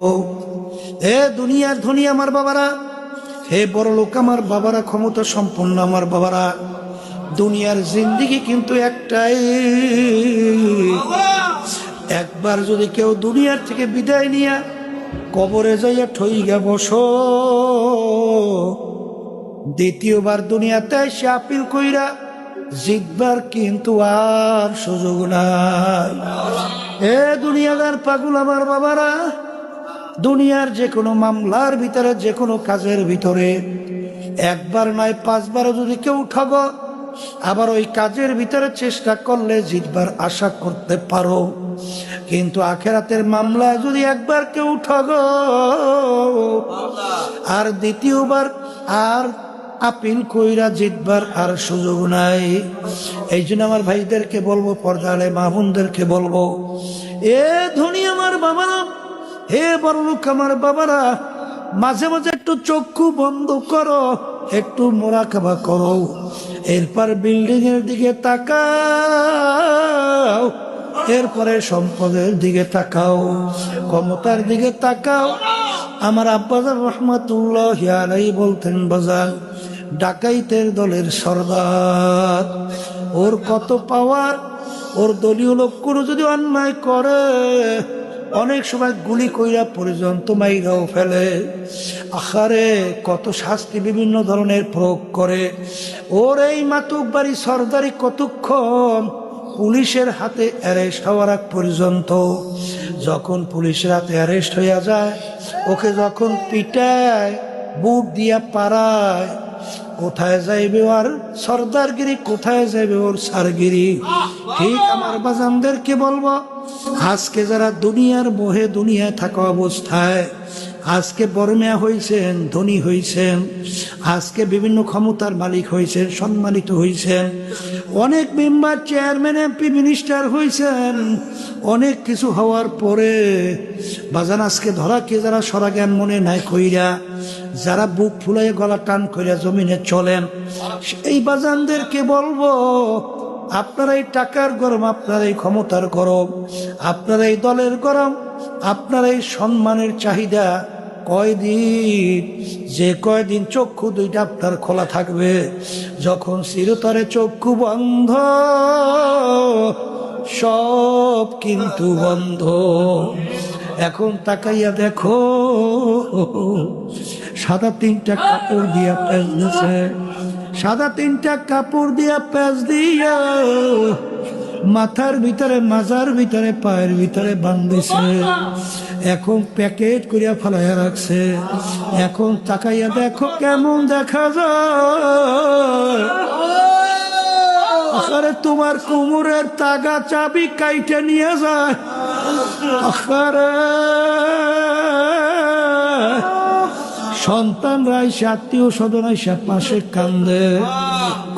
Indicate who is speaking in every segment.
Speaker 1: হে দুনিয়ার ধনী আমার বাবারা, হে বড় লোক আমার বাবারা, ক্ষমতা সম্পন্ন আমার বাবারা, দুনিয়ার জিন্দেগি কিন্তু একটাই। একবার যদি কেউ দুনিয়ার থেকে বিদায় নিয়া কবরে যাইয়া ঠইগা বসো, দ্বিতীয়বার দুনিয়াতে এসে আপিল কইরা জিতবার কিন্তু আর সুযোগ নাই। এ দুনিয়াদার পাগল আমার বাবারা, দুনিয়ার যে কোনো মামলার ভিতরে, যে কোনো কাজের ভিতরে একবার নয় 5 বারও যদি কেউ ঠগ, আবার ওই কাজের ভিতরে চেষ্টা করলে জিতবার আশা করতে পারো। কিন্তু আখেরাতের মামলায় যদি একবার কেউ ঠগ আর দ্বিতীয়বার আর আপিল কইরা জিতবার আর সুযোগ নাই। এই জন্য আমার ভাইদেরকে বলবো, পর্দালে মা বোনদেরকে বলবো, এ ধনী আমার বাবারা, হে বড় লোক আমার বাবারা, মাঝে মাঝে একটু চক্ষু বন্ধ করো, একটু মোরাকাবা করো, এরপর বিল্ডিং এর দিকে তাকাও, এরপরে সম্পদের দিকে তাকাও, ক্ষমতার দিকে তাকাও। আমার আব্বাজান রহমাতুল্লাহি আলাইহি বলতেন, বাজান ডাকাইতের দলের সর্দার, ওর কত পাওয়ার, ওর দলীয় লোক কোনো যদি অন্যায় করে অনেক সময় গুলি কইরা পর্যন্ত মাইরাও ফেলে। আখারে কত শাস্তি বিভিন্ন ধরনের প্রয়োগ করে। ওর এই মাতুক বাড়ি সর্দারি কতক্ষণ পুলিশের হাতে অ্যারেস্ট হওয়ার আগ পর্যন্ত। যখন পুলিশের হাতে অ্যারেস্ট হইয়া যায়, ওকে যখন পিটায়, বুট দিয়া পাড়ায়, কোথায় যাইবে আর সর্দারগিরি, কোথায় যাইবে ওর সারগিরি। ঠিক আমার বাজানদেরকে বলবো, আজকে যারা দুনিয়ার মোহে দুনিয়ায় থাকা অবস্থায় আজকে বড়মিয়া হয়েছেন, ধনী হয়েছেন, আজকে বিভিন্ন ক্ষমতার মালিক হয়েছেন, সম্মানিত হয়েছেন, অনেক মেম্বার, চেয়ারম্যান, এমপি, মিনিস্টার হয়েছেন, অনেক কিছু হওয়ার পরে বাজান আজকে ধরাকে যারা সরাজ্ঞান মনে নাই কইরা, যারা বুক ফুলাইয়া গলা টান কইরা জমিনে চলেন, এই বাজানদেরকে বলবো, আপনার এই টাকার গরম, আপনার এই ক্ষমতার গরম, আপনার এই দলের গরম, আপনার এই সম্মানের চাহিদা কয়দিন, যে কয়দিন চক্ষু দুইটা আপনার খোলা থাকবে, যখন চিরতরে চক্ষু বন্ধ, সব কিন্তু বন্ধ। এখন তাকাইয়া দেখো, সাদা 3টা কাপড় দিয়া প্যাঁচ দিছে, সাদা 3টা কাপড় দিয়া প্যাঁচ দিয়া মাথার ভিতরে, মাজার ভিতরে, পায়ের ভিতরে বাঁধিছে, এখন প্যাকেট করিয়া ফেলাইয়া রাখছে। এখন তাকাইয়া দেখো কেমন দেখা যায়। আরে তোমার কোমরের তাগা চাবি কাইটে নিয়ে যায়। আরে সন্তানরা এসে, আত্মীয় স্বজন এসে পাশে কান্দে,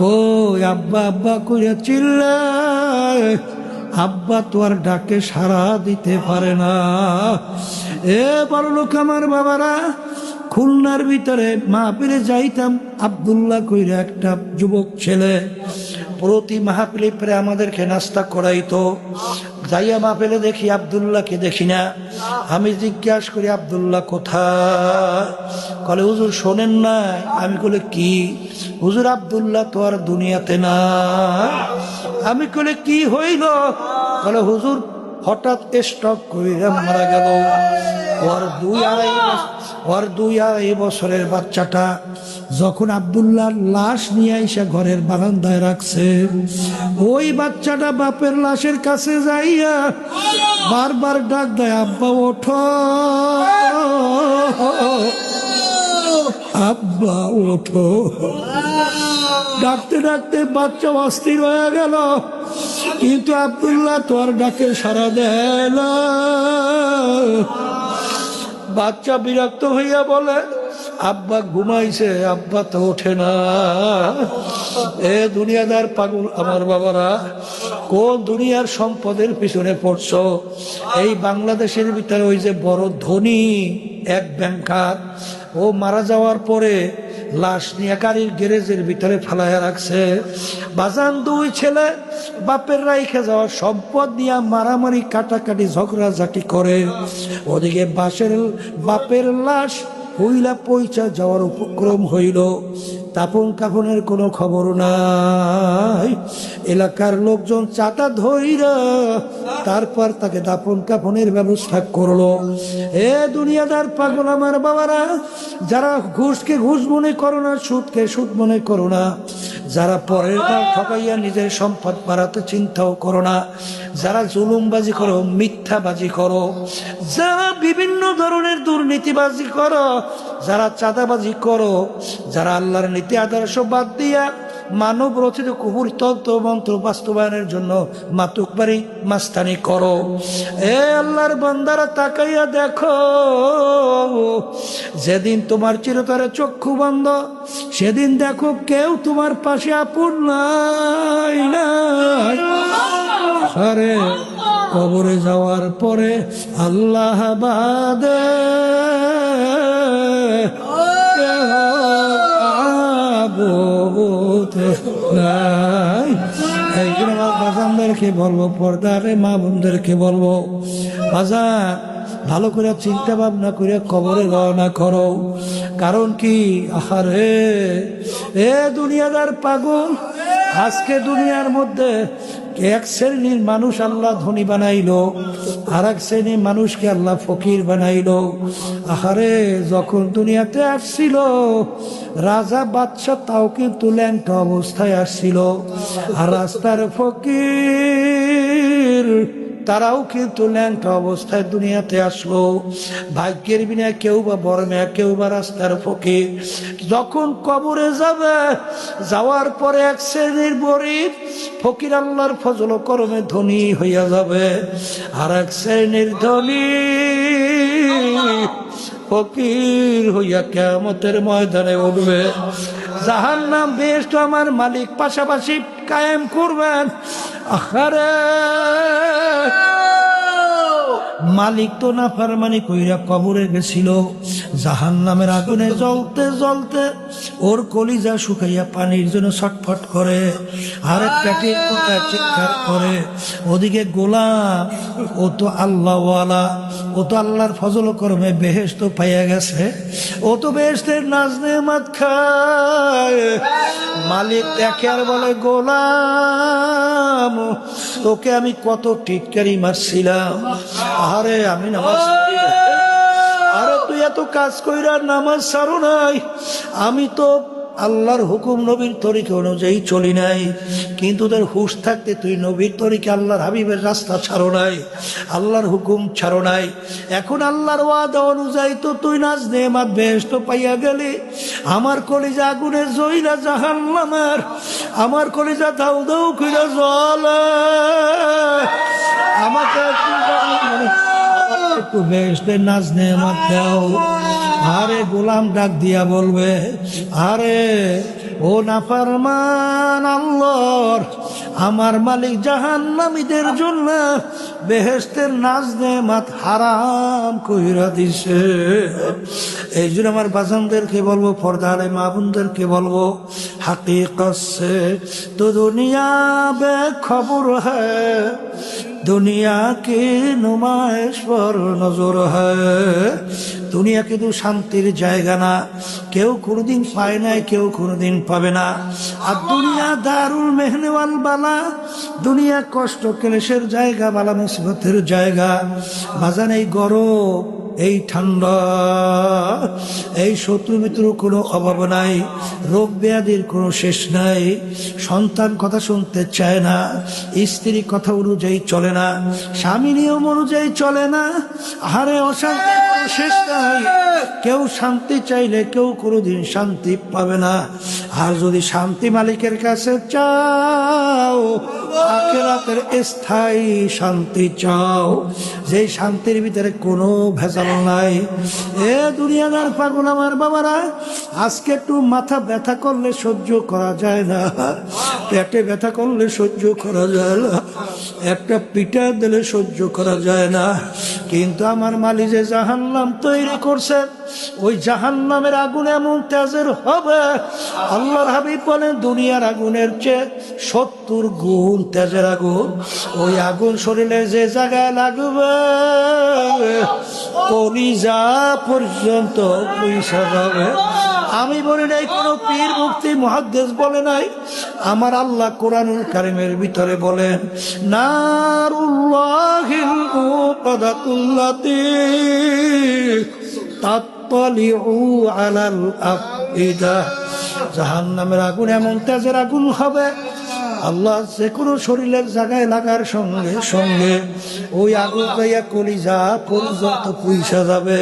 Speaker 1: কই আব্বা আব্বা কইয়া চিল্লায়, আব্বা তো আর ডাকে সাড়া দিতে পারে না। এ বড় লোক আমার বাবারা, খুলনার ভিতরে মাহফিলে যাইতাম, আব্দুল্লাহ কইরা একটা যুবক ছেলে প্রতি মাহফিলে প্রায় আমাদেরকে নাস্তা করাইতো। যাইয়া মাহফিলে দেখি আব্দুল্লাহকে দেখি না। আমি জিজ্ঞাসা করি, আব্দুল্লাহ কোথায়? কলে হুজুর শোনেন না। আমি কলে কি? হুজুর আব্দুল্লাহ তো আর দুনিয়াতে না। আমি কলে কি হইল? বলে হুজুর হঠাৎ স্ট্রোক কইরা মারা গেল। ওর 2-2.5 বছরের বাচ্চাটা যখন আব্দুল্লাহর লাশ নিয়ে এসে ঘরের বারান্দায় রাখছে, ওই বাচ্চাটা বাপের লাশের কাছে যাইয়া বারবার ডাক দেয়, আব্বা ওঠো, আব্বা ওঠো। ডাকতে ডাকতে বাচ্চা অস্থির হয়ে গেল, কিন্তু আব্দুল্লাহ তো আর ডাকে সাড়া দেয় না। বাচ্চা বিরক্ত হইয়া বলে, আব্বা ঘুমাইছে, আব্বা তো ওঠে না। এ দুনিয়াদার পাগল আমার বাবারা, কোন দুনিয়ার সম্পদের পিছনে পড়ছো? এই বাংলাদেশের ভিতরে ওই যে বড় ধনী এক ব্যাংকার, ও মারা যাওয়ার পরে লাশ নিয়ে গাড়ির গ্যারেজের ভিতরে ফেলাইয়া রাখছে। বাজান দুই ছেলে বাপের রাইখে যাওয়া সম্পদ নিয়ে মারামারি কাটাকাটি ঝগড়াঝাটি করে। ওদিকে বাপের লাশ হইলা পয়সা যাওয়ার উপক্রম হইল। দাফন কাফনের কোনো খবর নাই। এলাকার লোকজন চাঁদা ধইরা তারপর তাকে দাফন কাফনের ব্যবস্থা করলো। এ দুনিয়াদার পাগল আমার বাবারা, যারা ঘুষকে ঘুষ মনে করো না, সুদকে সুদ মনে করো না, যারা পরের বার ঠকাইয়া নিজের সম্পদ বাড়াতে চিন্তাও করো না, যারা জুলুমবাজি করো, মিথ্যাবাজি করো, যারা বিভিন্ন ধরনের দুর্নীতিবাজি করো, যারা চাঁদাবাজি করো, যারা আল্লাহর নীতি আদর্শ বাদ দিয়া মানব রচিত কুহুর তন্ত্র মন্ত্র বাস্তবায়নের জন্য মাতুকবাড়ি মাস্তানি করো, এ আল্লাহর বান্দারা তাকাইয়া দেখো, যেদিন তোমার চিরতরে চক্ষু বন্ধ, সেদিন দেখো কেউ তোমার পাশে আপন নাই। আরে কবরে যাওয়ার পরে আল্লাহ বাদে বাজানদেরকে বলবো, পর্দারে মা বোনদেরকে বলবো, বাজান ভালো করে চিন্তা ভাবনা করে কবরে রওনা করো। কারণ কি, আহারে এ দুনিয়াদার পাগল, আজকে দুনিয়ার মধ্যে এক শ্রেণীর মানুষ আল্লাহ ধনী বানাইলো, আর এক শ্রেণীর মানুষকে আল্লাহ ফকির বানাইলো। আহারে যখন দুনিয়াতে আসছিল রাজা বাদশা, তাও কিন্তু ল্যাংটা অবস্থায় আসছিল, আর রাস্তার ফকির তারাও কিন্তু ল্যাংটা অবস্থায় দুনিয়াতে আসলো। ভাগ্যের বিনা কেউ বা বড় মেয়া, কেউ বা রাস্তার ফকির। যখন কবরে যাবে, যাওয়ার পরে এক শ্রেণীর গরিব ফকির আল্লাহর ফজল করমে ধনী হইয়া যাবে, আর এক শ্রেণীর ধনী ফকির হইয়া কিয়ামতের ময়দানে উঠবে। জাহান্নাম বেহেশত আমার মালিক পাশাপাশি কায়েম করবেন। আহারে মালিক তো নাফরমানি কইরা কবরে গেছিল, জাহান্নামের আগুনে জ্বলতে জ্বলতে ওর কলিজা শুকাইয়া পানির জন্য ছটফট করে, আর পেটের কোথায় চিৎকার করে। ওদিকে গোলাম, ও তো আল্লাহওয়ালা, ও তো আল্লাহর ফজল কর্মে বেহেশত পাইয়া গেছে, ও তো বেহেশতের নাজ নেয়ামত খায়। মালিক দেখে আর বলে, গোলাম তোকে আমি কত টিটকারি মারছিলাম, আরে আমি নামাজ, আরে তুই এত কাজ কইরা নামাজ ছাড়ো নাই, আমি তো আল্লাহর হুকুম নবীর তরিকা অনুযায়ী চলি নাই, কিন্তু তোর হুশ থাকতে তুই নবীর তরিকা আল্লাহর হাবিবের রাস্তা ছাড়ো নাই, আল্লাহর হুকুম ছাড়ো নাই। এখন আল্লাহর ওয়াদা অনুযায়ী তো তুই নাজ নেয়ামত বেহেশত পাইয়া গেলি, আমার কলিজা আগুনে জ্বইলা জাহান্নামের, আমার কলিজা দাউ দাউ কইরা জ্বলে, আমাকে একটু বেহেশতের নাজ নেয়ামত দাও। আরে গোলাম ডাক দিয়া বলবে, আরে ও নাফরমান আল্লাহর, আমার মালিক জাহান্নামীদের জন্য বেহেশতের নাজ নেয়ামত হারাম কইরা দিছে। এই জন্য আমার বাজানদেরকে বলবো, পর্দারে মা বোনদেরকে বলবো, হাকিকত সে তো দুনিয়া বেখবর হ্যায়, দুনিয়া কি নুমাইশ পর নজর হ্যায়। দুনিয়া কিন্তু শান্তির জায়গা না, কেউ কোনোদিন পায় নাই, কেউ কোনোদিন পাবে না। আর দুনিয়া দারুল মেহনে ওয়াল বালা, দুনিয়া কষ্ট ক্লেশের জায়গা, বালা মুসিবতের জায়গা। বাজান এই গরম, এই ঠান্ডা, এই শত্রু মিত্র কোনো অভাব নাই, রোগ ব্যাধির কোনো শেষ নাই, সন্তান কথা শুনতে চায় না, স্ত্রী কথা অনুযায়ী চলে না, স্বামী নিয়ম অনুযায়ী চলে না, আহারে অশান্তি শেষ নাই। কেউ শান্তি চাইলে কেউ কোনোদিন শান্তি পাবে না। আর যদি শান্তি মালিকের কাছে চাও, আখিরাতের স্থায়ী শান্তি চাও, যেই শান্তির ভিতরে কোনো ভেজাল নাই। এ দুনিয়াদার পাগল আমার বাবারা, আজকে একটু মাথা ব্যথা করলে সহ্য করা যায় না, পেটে ব্যথা করলে সহ্য করা যায় না, একটা পিঠা দিলে সহ্য করা যায় না, কিন্তু আমার মালিক যে জাহান্নাম তৈরি করছেন, ওই জাহান্নামের আগুন এমন তেজের হবে, আল্লাহর হাবিব বলেন দুনিয়ার আগুনের চেয়ে 70 গুণ তেজের আগুন। ওই আগুন শরীরে যে জায়গায় লাগবে কলিজা পর্যন্ত পয়সা যাবে। আমি বলি নাই, কোন পীর মুফতি মুহাদ্দিস বলে নাই, আমার আল্লাহ কোরআনুল কারীমের ভিতরে বলেন নারুল্লাহিল মুকাদাতুল্লাতী তাত্তালিউ আলাল আফইদা। জাহান্নামের আগুন এমন তেজের আগুন হবে, আল্লাহ যে কোনো শরীরের জায়গায় লাগার সঙ্গে সঙ্গে ওই আগুন গাইয়া কলিজা পর্যন্ত পয়সা যাবে।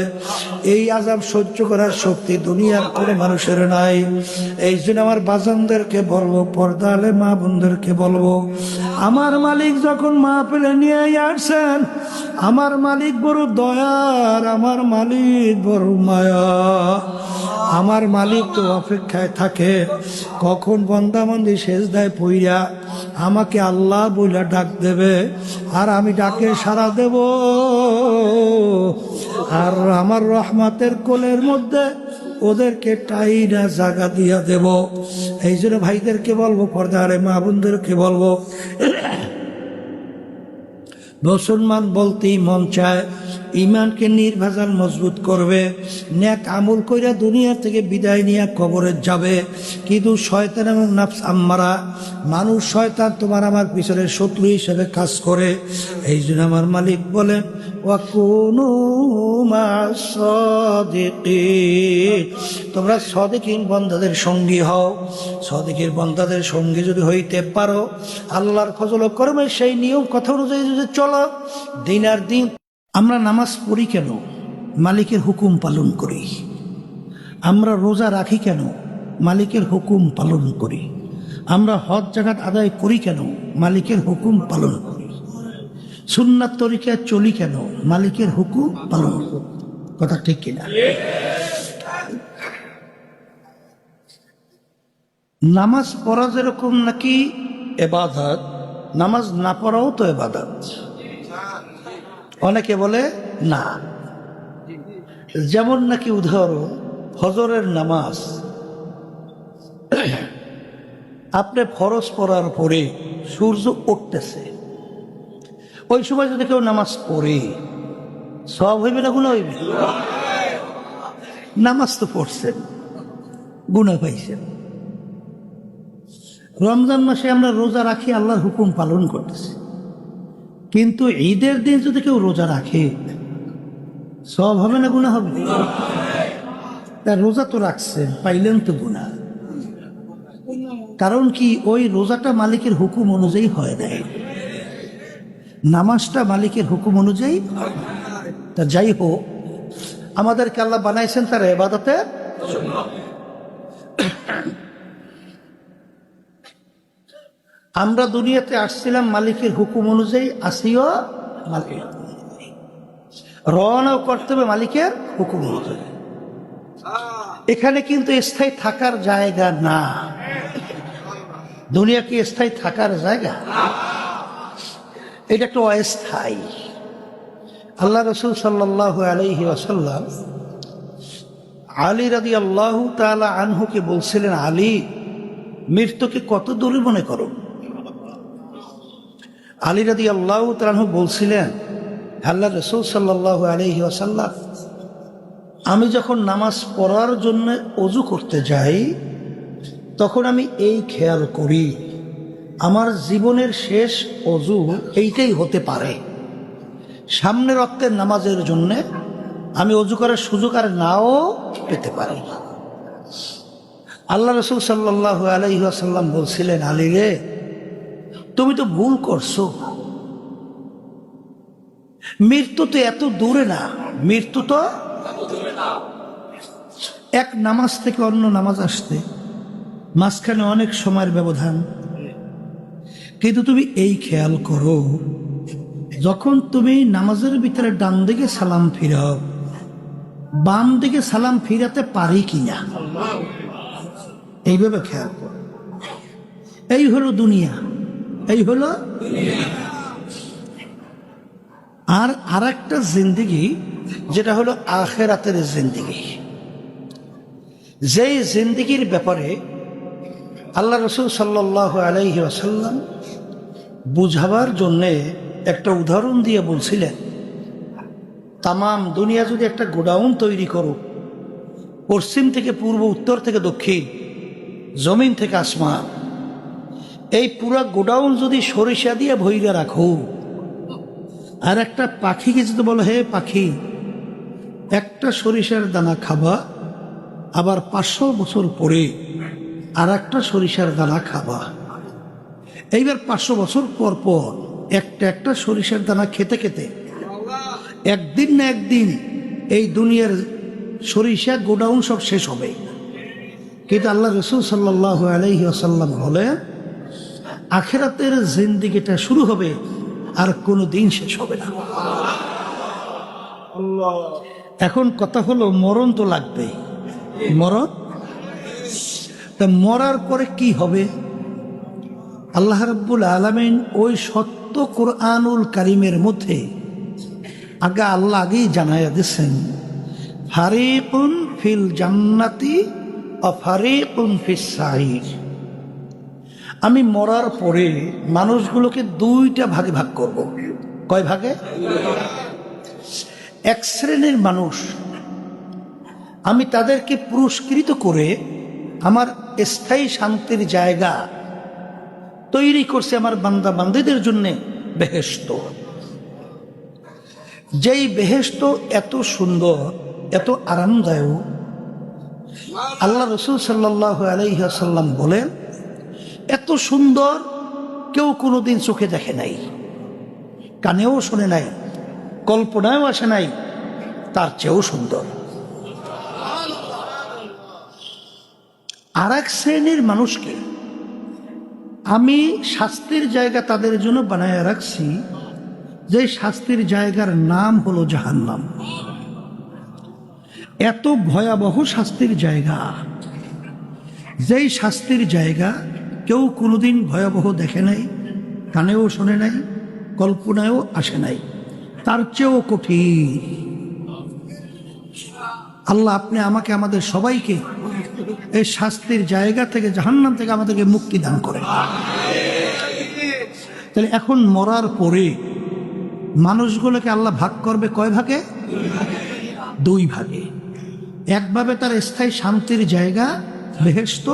Speaker 1: এই আযাব সহ্য করার শক্তি দুনিয়ার কোনো মানুষের নাই। এই জন্য আমার বাজানদেরকে বলবো, পর্দা আলে মা বোনদেরকে বলবো, আমার মালিক যখন মাহফিলে নিয়ে আসছেন, আমার মালিক বড় দয়ার, আমার মালিক বড় মায়া। আমার মালিক তো অপেক্ষায় থাকে কখন বান্দাবান্দি সেজদায় পইরা আমাকে আল্লাহ বইলা ডাক দেবে, আর আমি ডাকে সাড়া দেব, আর আমার রহমতের কোলের মধ্যে ওদেরকে টাইনা জায়গা দিয়া দেব। এই জন্য ভাইদেরকে বলবো, পর্দারে মা বোনদেরকে বলবো, মুসলমান বলতেই মন চায় ইমানকে নির্ভেজাল মজবুত করবে, নেক আমল কইরা দুনিয়া থেকে বিদায় নিয়ে কবরে যাবে, কিন্তু শয়তান এবং নাফস আম্মারা, মানুষ শয়তান তোমার আমার পিছনের শত্রু হিসেবে কাজ করে। এই জন্য আমার মালিক বলে ওয়াকুনু মা'আস সাদিকিন, তোমরা সাদিকিন বান্দাদের সঙ্গী হও। সাদিকের বান্দাদের সঙ্গী যদি হইতে পারো, আল্লাহর ফজল ও করবে সেই নিয়ম কথা অনুযায়ী যদি চলো, দিন আর দিন। আমরা নামাজ পড়ি কেন? মালিকের হুকুম পালন করি। আমরা রোজা রাখি কেন? মালিকের হুকুম পালন করি। আমরা হজ জাকাত আদায় করি কেন? মালিকের হুকুম পালন করি। সুন্নাত তরিকায় চলি কেন? মালিকের হুকুম পালন করি। কথা ঠিক কিনা? নামাজ পড়া যেরকম নাকি ইবাদত, নামাজ না পড়াও তো ইবাদত। অনেকে বলে না, যেমন নাকি উদাহরণ ফজরের নামাজ, আপনি ফরজ পড়ার পরে সূর্য উঠতেছে, ওই সময় যদি কেউ নামাজ পড়ে সওয়াব হইবে না গুনাহ হইবে? নামাজ তো পড়ছেন, গুনাহ পাইছেন। রমজান মাসে আমরা রোজা রাখি, আল্লাহর হুকুম পালন করতেছি, কিন্তু ঈদের দিন যদি কেউ রোজা রাখে সওয়াব হবে না গুনাহ হবে? তার রোজা তো রাখছেন, পাইলেন তো গুনাহ। কারণ কি? ওই রোজাটা মালিকের হুকুম অনুযায়ী হয় নাই, নামাজটা মালিকের হুকুম অনুযায়ী। তা যাই হোক, আমাদেরকে আল্লাহ বানাইছেন তার ইবাদতে। আমরা দুনিয়াতে আসছিলাম মালিকের হুকুম অনুযায়ী, আসিও মালিকের রওনাও করতে হবে মালিকের হুকুম অনুযায়ী। এখানে কিন্তু স্থায়ী থাকার জায়গা না। দুনিয়া কি স্থায়ী থাকার জায়গা? এটা একটা অস্থায়ী। আল্লাহ রাসূল সাল্লাল্লাহু আলাইহি ওয়াসাল্লাম আলী রাদিয়াল্লাহু তাআলা আনহুকে বলছিলেন, আলী, মৃত্যুকে কত দূরে মনে করো? আলী রাদিয়াল্লাহু তাআলা আনহু বলছিলেন, আল্লাহ রাসূল সাল্লাল্লাহু আলাইহি ওয়াসাল্লাম, আমি যখন নামাজ পড়ার জন্য ওযু করতে যাই, তখন আমি এই খেয়াল করি আমার জীবনের শেষ ওযু এইটাই হতে পারে। সামনের ওয়াক্তের নামাজের জন্য আমি ওযু করার সুযোগ আর নাও পেতে পারি। আল্লাহ রাসূল সাল্লাল্লাহু আলাইহি ওয়াসাল্লাম বলছিলেন, আলী রে, তুমি তো ভুল করছো, মৃত্যু তো এত দূরে না, মৃত্যু তো এক নামাজ থেকে অন্য নামাজ আসতে মাঝখানে অনেক সময়ের ব্যবধান। কিন্তু তুমি এই খেয়াল করো, যখন তুমি নামাজের ভিতরে ডান দিকে সালাম ফিরাও, বাম দিকে সালাম ফিরাতে পারি কিনা, এইভাবে খেয়াল করো। এই হলো দুনিয়া, এই হলো। আর একটা জিন্দেগি যেটা হলো আখিরাতের জিন্দেগি, যেই জিন্দেগির ব্যাপারে আল্লাহ রসুল সাল্লাল্লাহু আলাইহি ওয়াসাল্লাম বুঝাবার জন্যে একটা উদাহরণ দিয়ে বলছিলেন, তামাম দুনিয়া যদি একটা গোডাউন তৈরি করো, পশ্চিম থেকে পূর্ব, উত্তর থেকে দক্ষিণ, জমিন থেকে আসমান, এই পুরা গোডাউন যদি সরিষা দিয়ে ভইরা রাখো, আর একটা পাখিকে যদি বলো, হে পাখি একটা সরিষার দানা খাবা, আবার 500 বছর পরে আর একটা সরিষার দানা খাবা, এইবার 500 বছর পর পর একটা একটা সরিষার দানা খেতে খেতে একদিন না একদিন এই দুনিয়ার সরিষা গোডাউন সব শেষ হবে। কিন্তু আল্লাহ রসুল সাল্লাল্লাহু আলাইহি ওয়াসাল্লাম বলেন, আখিরাতের জিন্দেগিটা শুরু হবে আর কোনো দিন শেষ হবে না। এখন কথা হলো, মরণ তো লাগবে, মরণ। তা মরার পরে কি হবে? আল্লাহ রাব্বুল আলামিন ওই সত্য কোরআনুল কারীমের মধ্যে আল্লাহ আগেই জানাইয়া দিচ্ছেন, ফারিকুন ফিল জান্নাতি ওয়া ফারিকুন ফিস সাঈর। আমি মরার পরে মানুষগুলোকে 2টা ভাগে ভাগ করব। কয় ভাগে? এক শ্রেণীর মানুষ আমি তাদেরকে পুরস্কৃত করে আমার স্থায়ী শান্তির জায়গা তৈরি করছে আমার বান্দা বান্দীদের জন্য, বেহেশত। যেই বেহেশত এত সুন্দর, এত আরামদায়ক, আল্লাহ রসুল সাল্লাল্লাহু আলাইহি ওয়াসাল্লাম বলেন, এত সুন্দর কেউ কোনোদিন চোখে দেখে নাই, কানেও শোনে নাই, কল্পনায়ও আসে নাই, তার চেয়েও সুন্দর। আর এক শ্রেণীর মানুষকে আমি শাস্তির জায়গা তাদের জন্য বানায় রাখছি, যে শাস্তির জায়গার নাম হলো জাহান্নাম। এত ভয়াবহ শাস্তির জায়গা, যেই শাস্তির জায়গা কেউ কোনোদিন ভয়াবহ দেখে নাই, কানেও শোনে নাই, কল্পনায়ও আসে নাই, তার চেয়েও কঠিন। আল্লাহ আপনি আমাকে, আমাদের সবাইকে এই শাস্তির জায়গা থেকে, জাহান্নাম থেকে আমাদেরকে মুক্তি দান করেন। তাহলে এখন মরার পরে মানুষগুলোকে আল্লাহ ভাগ করবে কয় ভাগে? 2 ভাগে। একভাবে তার স্থায়ী শান্তির জায়গা বেহেশত,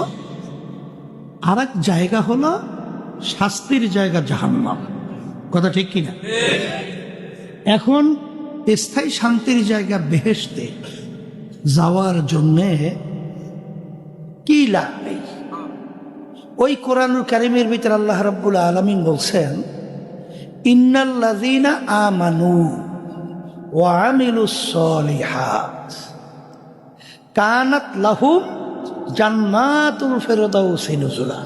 Speaker 1: আর এক জায়গা হলো শাস্তির জায়গা জাহান্নাম। কথা ঠিক কিনা? এখন স্থায়ী শান্তির জায়গা বেহেশতে যাওয়ার জন্যে কি লাগবে? ওই কোরআনুল কারীমের ভিতরে আল্লাহ রাব্বুল আলামিন বলছেন, ইন্নাল্লাযীনা আমানু ওয়া আমিলুস সলিহাত কানাত লাহুম জান্নাতুল ফিরদাউসি নুজুলা।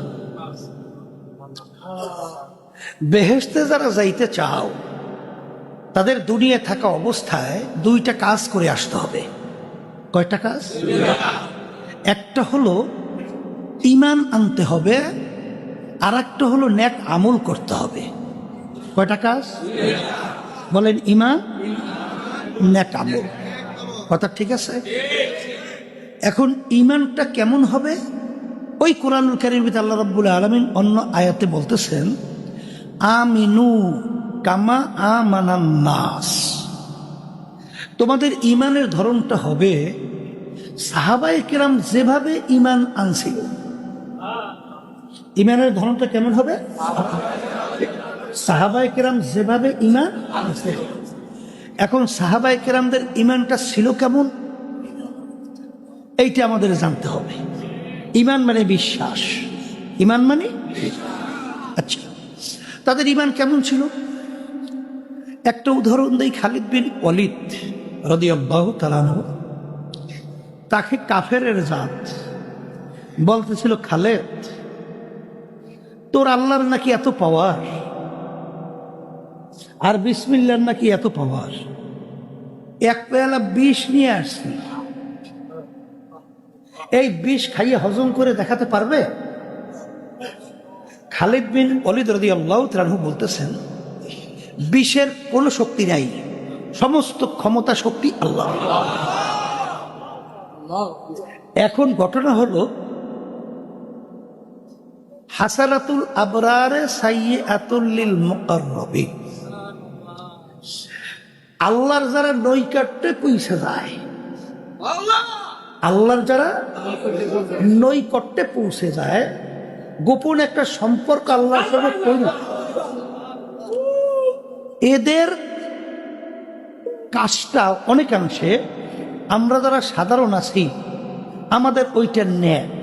Speaker 1: বেহেশতে যারা যাইতে চাও, তাদের দুনিয়া থাকা অবস্থায় 2টা কাজ করে আসতে হবে। কয়টা কাজ? একটা হলো ঈমান আনতে হবে, আর একটা হলো নেক আমল করতে হবে। কয়টা কাজ বলেন? ঈমান, নেক আমল। কথা ঠিক আছে? এখন ঈমানটা কেমন হবে? ওই কোরআনুল কারীমের ভিতরে আল্লাহ রাব্বুল আলামিন অন্য আয়াতে বলতেছেন, আমিনু কামা আমানান নাস। তোমাদের ঈমানের ধরনটা হবে সাহাবায়ে কেরাম যেভাবে ঈমান আনছিল। ঈমানের ধরনটা কেমন হবে? সাহাবায়ে কেরাম যেভাবে ঈমান আনছিল। এখন সাহাবায়ে কেরামদের ঈমানটা ছিল কেমন, এইটা আমাদের জানতে হবে। ঈমান মানে বিশ্বাস, ঈমান মানে আচ্ছা, তাদের ঈমান কেমন ছিল? একটা উদাহরণ দেই। খালিদ বিন ওয়ালিদ রাদিয়াল্লাহু তাআলা আনহু, তাকে কাফেরের জাত বলতেছিল, খালেদ তোর আল্লাহর নাকি এত পাওয়ার, আর বিসমিল্লাহর নাকি এত পাওয়ার, এক পেয়ালা বিষ নিয়ে আসছি, এই বিষ খাইয়ে হজম করে দেখাতে পারবে? খালিদ বিন ওয়ালিদ রাদিয়াল্লাহু তাআলা আনহু বলতেছেন, বিষের কোনো শক্তি নাই, সমস্ত ক্ষমতা শক্তি আল্লাহ। এখন ঘটনা হলো, হাসানাতুল আবরারে সাইয়্যাতুল লিল মুকাররাবিন। আল্লাহর যারা নৈকট্যে পৌঁছে যায়, আল্লাহর যারা নৈকট্যে পৌঁছে যায়, গোপন একটা সম্পর্ক আল্লাহর সঙ্গে তৈরি, এদের কাজটা অনেকাংশে আমরা যারা সাধারণ আছি আমাদের ওইটা ন্যাক,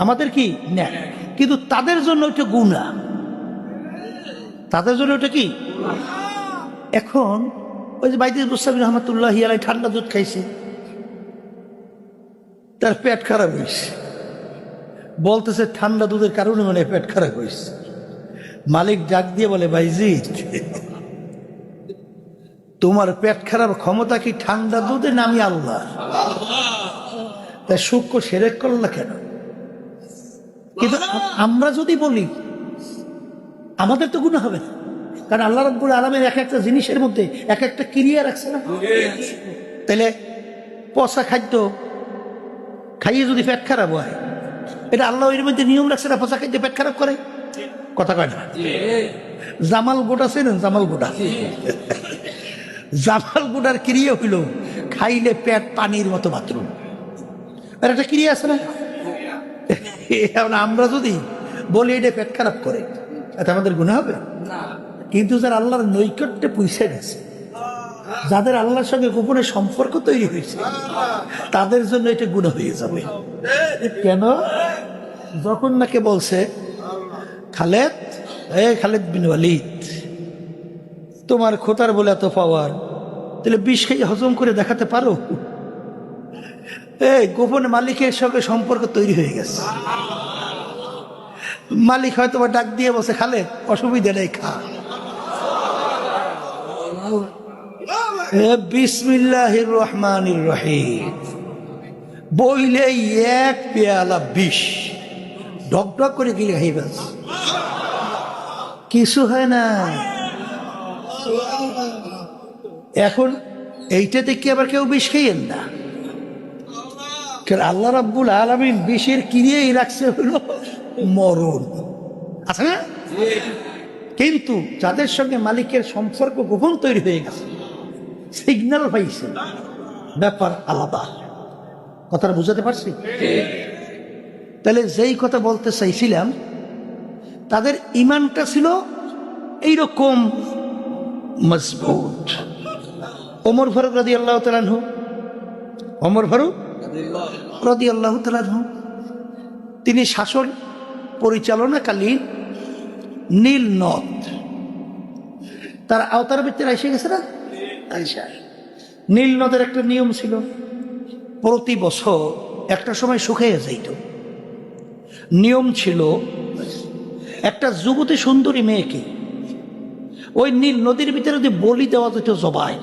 Speaker 1: আমাদের কি ন্যাক, কিন্তু তাদের জন্য ওইটা গুনাহ, তাদের জন্য ওইটা কি। এখন ওই যে বাইদিস বুস্তামি রহমতুল্লাহি আলাইহি ঠান্ডা দুধ খাইছে, তার পেট খারাপ হয়েছে, বলতেছে ঠান্ডা দুধের কারণে মানে পেট খারাপ হয়েছে। মালিক ডাক দিয়ে বলে, বাইজিদ তোমার পেট খারাপ ক্ষমতা কি ঠান্ডা দুধে নামি আল্লাহ, তাই সূক্ষ্ম সেরেক করলা কেন? কিন্তু আমরা যদি বলি আমাদের তো গুনাহ হবে না, কারণ আল্লাহ রাব্বুল আলামিন এক একটা জিনিসের মধ্যে এক একটা ক্রিয়া রাখছে না। তাহলে পচা খাদ্য খাইয়ে যদি পেট খারাপ হয়, এটা আল্লাহ এর মধ্যে নিয়ম রাখছে না পচা খাদ্য পেট খারাপ করে? কথা কয় না? জামাল গোটা চেনেন? জামাল গোটা, জামাল গোটার ক্রিয়া হইল খাইলে পেট পানির মতো বাথরুম, আর একটা ক্রিয়া আছে না। আমরা যদি বলি এটা পেট খারাপ করে, এটা আমাদের গুনাহ হবে না। কিন্তু যারা আল্লাহর নৈকট্যে পৌঁছে গেছে, যাদের আল্লাহর সঙ্গে গোপনে সম্পর্ক তৈরি হয়েছে, তাদের জন্য এটা গুনাহ হয়ে যাবে। কেন? যখন নাকি বলছে খালেদ, খালেদ বিন ওয়ালিদ তোমার খোতার বলে এত পাওয়ার, তাহলে বিষ খেয়ে হজম করে দেখাতে পারো? গোপনে মালিকের সঙ্গে সম্পর্ক তৈরি হয়ে গেছে। মালিক হয়তো ডাক দিয়ে বসে, খালেদ অসুবিধা নেই, খা। বিসমিল্লাহির রহমানির রহিম বইলে এক পেয়ালা বিষ ঢক ঢক করে গিয়ে খাইবে, কিছু হয় না। এখন এইটা দেখে আবার কেউ বিষ খেয়েন না, আল্লাহ রাব্বুল আলামিন বিষের কিরিয়েই রাখছে হলো মরণ, আছে না? কিন্তু যাদের সঙ্গে মালিকের সম্পর্ক গোপন তৈরি হয়ে গেছে, সিগন্যাল পাইছে, ব্যাপার আলাদা। কথাটা বুঝাতে পারছি? তাহলে যেই কথা বলতে চাইছিলাম, তাদের ইমানটা ছিল এইরকম মজবুত। ওমর ফারুক রাদিয়াল্লাহু তাআলা আনহু, ওমর ফারুক রাদিয়াল্লাহু তাআলা আনহু তিনি শাসন পরিচালনাকালীন নীল নদ তার আওতার ভিতরে এসে গেছে না। নীল নদের একটা নিয়ম ছিল, প্রতি বছর একটা সময় শুকিয়ে যাইত। নিয়ম ছিল একটা যুবতী সুন্দরী মেয়েকে ওই নীল নদীর ভিতরে যদি বলি দেওয়া যেত জবাই,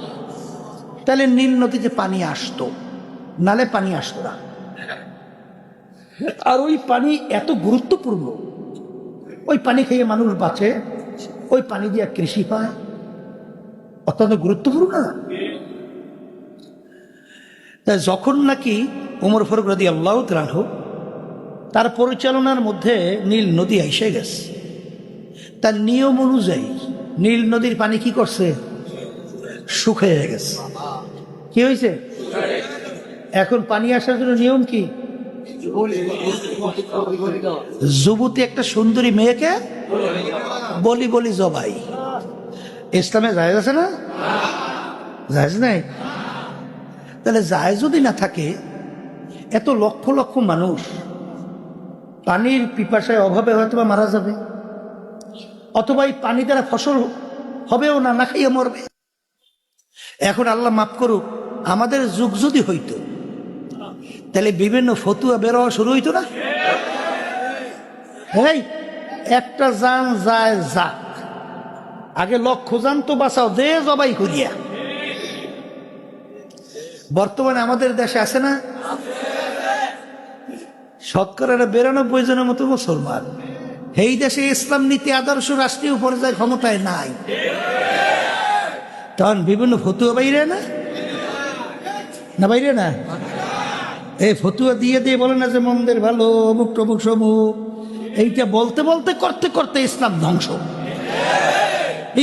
Speaker 1: তাহলে নীল নদীতে পানি আসতো, নালে পানি আসতো না। আর ওই পানি এত গুরুত্বপূর্ণ, ওই পানি খেয়ে মানুষ বাঁচে, ওই পানি দিয়ে কৃষি পায়, অত্যন্ত গুরুত্বপূর্ণ না। তাই যখন নাকি ওমর ফারুক রাদিয়াল্লাহু তাআলা আনহু তার পরিচালনার মধ্যে নীল নদী এসে গেছে, তার নিয়ম অনুযায়ী নীল নদীর পানি কি করছে? শুকিয়ে গেছে। কি হয়েছে? এখন পানি আসার জন্য নিয়ম কি? যুবতী একটা সুন্দরী মেয়েকে বলি বলি জবাই। ইসলামে জায়েজ আছে না? জায়েজ নাই? তাহলে জায়েজ যদি না থাকে, এত লক্ষ লক্ষ মানুষ পানির পিপাসায় অভাবে হয়তো মারা যাবে, অথবা এই পানি দ্বারা ফসল হবেও না, না খাইয়ে মরবে। এখন আল্লাহ মাফ করুক, আমাদের যুগ যদি হইতো, তাহলে বিভিন্ন ফতুয়া বেরোয়া শুরু হইতো না। এই একটা জান যায় যাক, আগে লক্ষ জান তো বাঁচাও, দে জবাই করিয়া। বর্তমানে আমাদের দেশে আছে না 92% মতো মুসলমান, এই দেশে ইসলাম নীতি আদর্শ রাষ্ট্রীয় পর্যায়ে ক্ষমতায় নাই, তখন বিভিন্ন ফতুয়া বাইরে না বাইরে না, এই ফতুয়া দিয়ে দিয়ে বলে না যে মন্দির ভালো, অমুক টমুক সমুক, এইটা বলতে বলতে করতে করতে ইসলাম ধ্বংস,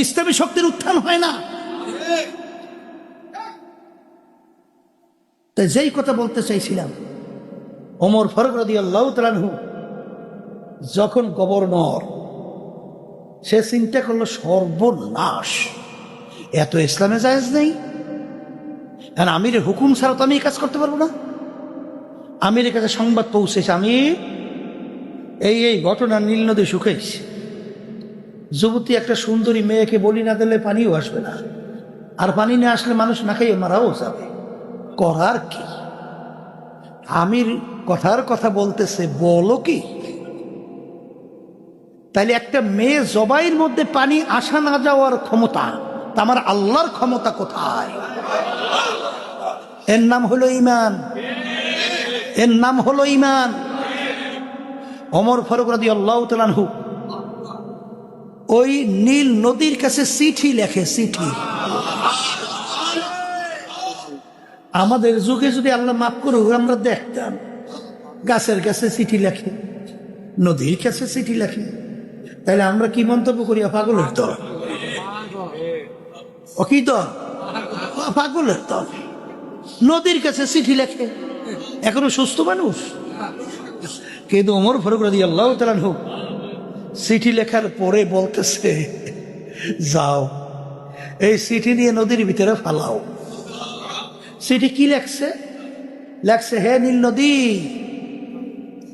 Speaker 1: ইসলামী শক্তির উত্থান হয় না। তাই যেই কথা বলতে চাইছিলাম, ওমর ফারুক রাদিয়াল্লাহু তাআলা আনহু যখন গভর্নর, সে চিন্তা করলো সর্বনাশ, এত ইসলামে জায়েজ নেই, আর আমিরের হুকুম ছাড়া তো আমি এই কাজ করতে পারবো না। আমিরের কাছে সংবাদ পৌঁছেছে, আমি এই ঘটনা নীল নদী শুকাইছে, যুবতী একটা সুন্দরী মেয়েকে বলি না দিলে পানিও আসবে না, আর পানি না আসলে মানুষ না খাইয়ে মারাও যাবে, করার কি? আমির কথার কথা বলতেছে, বলো কি? তাইলে একটা মেয়ে জবাইয়ের মধ্যে পানি আসা না যাওয়ার ক্ষমতা, তা আমার আল্লাহর ক্ষমতা কোথায়? এর নাম হলো ঈমান, এর নাম হলো ঈমান। ওমর ফারুক রাদিয়াল্লাহু তাআলা আনহু ওই নীল নদীর কাছে চিঠি লেখে, চিঠি। আমাদের যুগে যদি আল্লাহ মাফ করুক, আমরা দেখতাম গাছের কাছে চিঠি লেখে, নদীর কাছে চিঠি লেখে, তাহলে আমরা কি মন্তব্য করি? পাগলের দল, ও কি দল? পাগলের দল। নদীর কাছে চিঠি লেখে, এখনো সুস্থ মানুষ। কিন্তু ওমর ফারুক রাদিয়াল্লাহু তাআলা আনহু চিঠি লেখার পরে বলতেছে, যাও এই চিঠি নিয়ে নদীর ভিতরে ফালাও। চিঠি কি লেখছে? লেখছে, হে নীল নদী,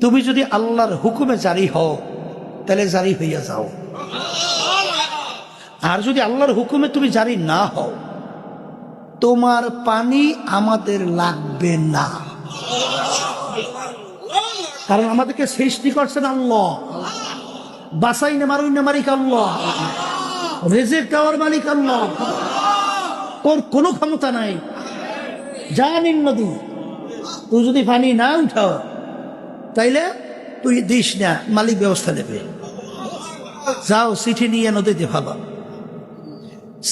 Speaker 1: তুমি যদি আল্লাহর হুকুমে জারি হও তাহলে জারি হইয়া যাও, আর যদি আল্লাহর হুকুমে তুমি জারি না হও, তোমার পানি আমাদের লাগবে না। কারণ আমাদেরকে সৃষ্টি করছেন আল্লাহ, বাসাই না মারুই না মালিক আল্লাহ, রিজিক দেওয়ার মালিক আল্লাহ, ওর কোনো ক্ষমতা নাই। জানিন নদী, তুই যদি পানি না উঠাও তাইলে তুই দিস না, মালিক ব্যবস্থা নেবে। যাও চিঠি নিয়ে নদীতে ফালা।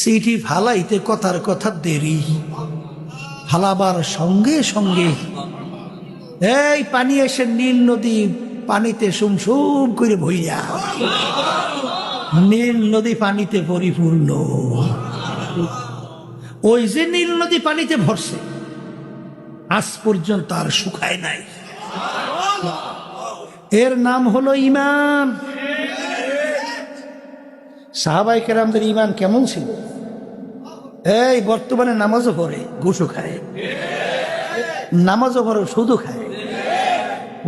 Speaker 1: চিঠি ফালাইতে কথার কথা দেরি, ফালাবার সঙ্গে সঙ্গে এই পানি এসে নীল নদী পানিতে সুমসুম করে ভইয়া, নীল নদী পানিতে পরিপূর্ণ। ওই যে নীল নদী পানিতে ভরছে, আজ পর্যন্ত আর শুকায় নাই। এর নাম হলো ঈমান। সাহাবায়ে কেরামদের ঈমান কেমন ছিল? এই বর্তমানে নামাজও পড়ে, ঘুষও খায়, নামাজও পড়ে সুদও খায়,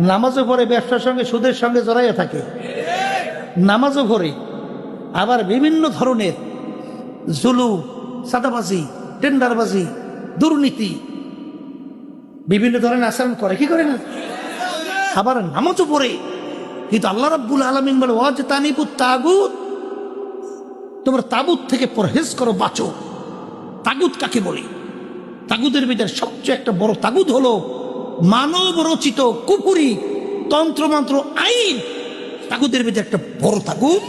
Speaker 1: নামাজও পড়ে ব্যবসার সঙ্গে সুদের সঙ্গে জড়াইয়া থাকে, নামাজও পড়ে আবার বিভিন্ন ধরনের জুলুম, সাদাবাজি, টেন্ডারবাজি, দুর্নীতি, বিভিন্ন ধরনের আচরণ করে, কি করে না? আবার নামাজও পড়ে। কিন্তু আল্লাহ রাব্বুল আলামিন বলে, ওয়াজতানিবুত তাগুত, তোমরা তাগুত থেকে পরহেজ করো, বাঁচো। তাগুত কাকে বলে? তাগুতের ভিতরে সবচেয়ে একটা বড় তাগুত হলো মানব রচিত কুফরি তন্ত্রমন্ত্র আইন। তাগুতের ভিতরে একটা বড় তাগুত।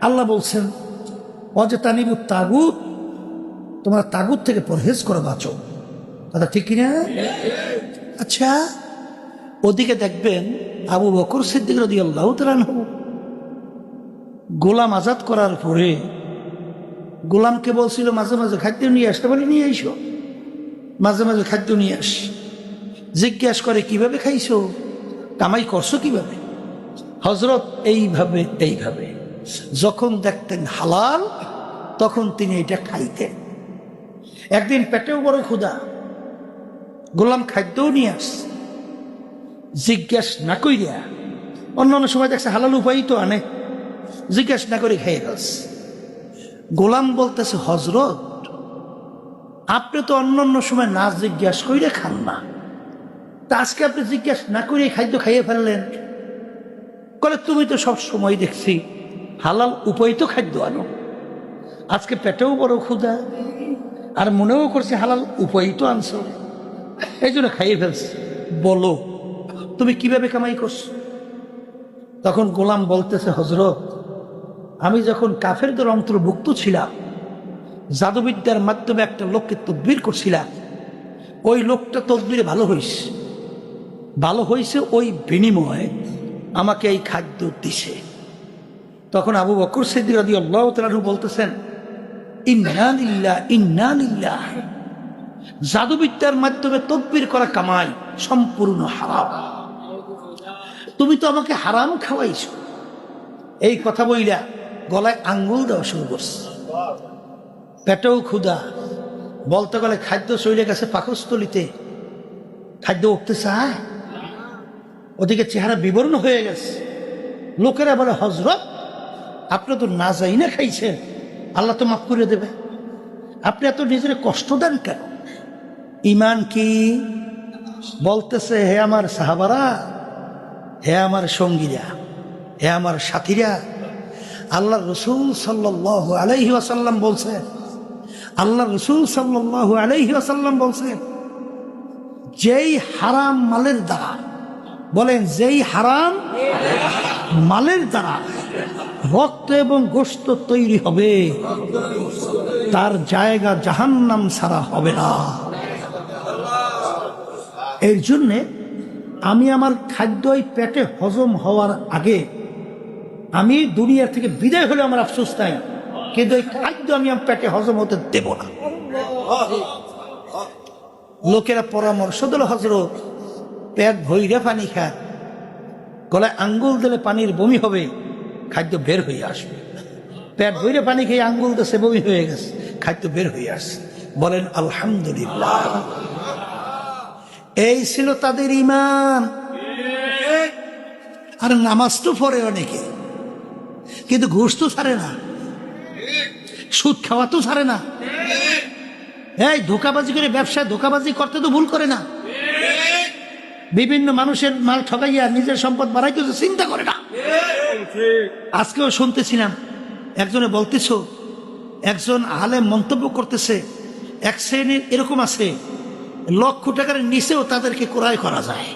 Speaker 1: আল্লাহ বলছেন, ওয়াজতানিবুত তাগুত, তোমরা তাগুত থেকে পরহেজ করো, বাঁচো। কথা ঠিক কিনা? আচ্ছা, ওদিকে দেখবেন আবু বকর সিদ্দিক রাদিয়াল্লাহু তাআলা আনহু গোলাম আজাদ করার পরে গোলামকে বলছিল, মাঝে মাঝে খাদ্য নিয়ে আসতে, বলে নিয়ে আইসো, মাঝে মাঝে খাদ্য নিয়ে আস। জিজ্ঞাস করে, কিভাবে খাইছো, কামাই করছো কিভাবে? হযরত এইভাবে এইভাবে। যখন দেখতেন হালাল, তখন তিনি এটা খাইতেন। একদিন পেটেও বড় ক্ষুধা, গোলাম খাদ্যও নিয়ে আস, জিজ্ঞাস না কইরা, অন্যান্য সময় দেখছে হালাল উপায় তো আনে, জিজ্ঞাস না করে খেয়ে গেছে। গোলাম বলতেছে, হযরত আপনি তো অন্যান্য সময় না জিজ্ঞাস কইরে খান না, তা আজকে আপনি জিজ্ঞাস না করে খাদ্য খাইয়ে ফেললেন। বলে, তুমি তো সব সময় দেখছি হালাল উপায়িত খাদ্য আনো, আজকে পেটেও বড় ক্ষুধা আর মনেও করছে হালাল উপায়িত আনছো, এই জন্য খাইয়ে ফেলছে। বলো তুমি কিভাবে কামাই করছো? তখন গোলাম বলতেছে, হযরত, আমি যখন কাফেরদের অন্তর্ভুক্ত ছিলাম, জাদুবিদ্যার মাধ্যমে একটা লোককে তদবির করছিলাম, ওই লোকটা তদবিরে ভালো হয়েছে, ওই বিনিময়ে আমাকে এই খাদ্য দিছে। তখন আবু বকর সিদ্দিক রাদিয়াল্লাহু তাআলা আনহু বলতেছেন, ইন্না লিল্লাহ ইন্না লিল্লাহ। জাদুবিদ্যার মাধ্যমে তদবির করা কামাই সম্পূর্ণ হারাম, তুমি তো আমাকে হারাম খাওয়াইছো। এই কথা বইলা গলায় আঙ্গুল দেওয়া শুরু করছে। পেটেও ক্ষুধা, বলতে গেলে খাদ্য চলে গেছে পাকস্থলিতে, খাদ্য উঠতে চায়, ওদিকে চেহারা বিবর্ণ হয়ে গেছে। লোকেরা বলে, হযরত, আপনি তো না যাই না খাইছেন, আল্লাহ তো মাফ করে দেবে, আপনি এত নিজের কষ্ট দেন কেন? ঈমান কি? বলতেছে, হে আমার সাহাবারা, হে আমার সঙ্গীরা, হে আমার সাথীরা, আল্লাহ রসুল সাল্লাল্লাহু আলাইহি ওয়াসাল্লাম বলছে, আল্লাহ রসুল সাল্লাল্লাহু আলাইহি ওয়াসাল্লাম বলছে, যেই হারাম মালের দ্বারা, বলেন, যেই হারাম মালের দ্বারা রক্ত এবং গোশত তৈরি হবে, তার জায়গা জাহান্নাম ছাড়া হবে না। এর জন্যে আমি আমার খাদ্য পেটে হজম হওয়ার আগে, আমি দুনিয়া থেকে বিদায় হলে আমার আফসোস নাই, কিন্তু এই খাদ্য আমি আমার পেটে হজম হতে দেব না। লোকেরা পরামর্শ দিল, হযরত, পেট ভইরা পানি খায়, গলায় আঙ্গুল দিলে পানির বমি হবে, খাদ্য বের হয়ে আসবে। পেট ভইরা পানি খেয়ে আঙ্গুল দিছে, বমি হয়ে গেছে, খাদ্য বের হয়ে আসছে। বলেন আলহামদুলিল্লাহ। এই ছিল তাদের ঈমান। আর নামাজ তো পড়ে অনেকে, কিন্তু ঘুষ তো ছাড়ে না, সুদ খাওয়া তো ছাড়ে না, এই ধোকাবাজি করে ব্যবসায় ধোকাবাজি করতে তো ভুল করে না, বিভিন্ন মানুষের মাল ঠকাইয়া নিজের সম্পদ বাড়াইতে চিন্তা করে না। আজকেও শুনতেছিলাম, একজনে বলতেছ, একজন আলেম মন্তব্য করতেছে, এক শ্রেণীর এরকম আছে, লক্ষ টাকার নিচেও তাদেরকে ক্রয় করা যায়,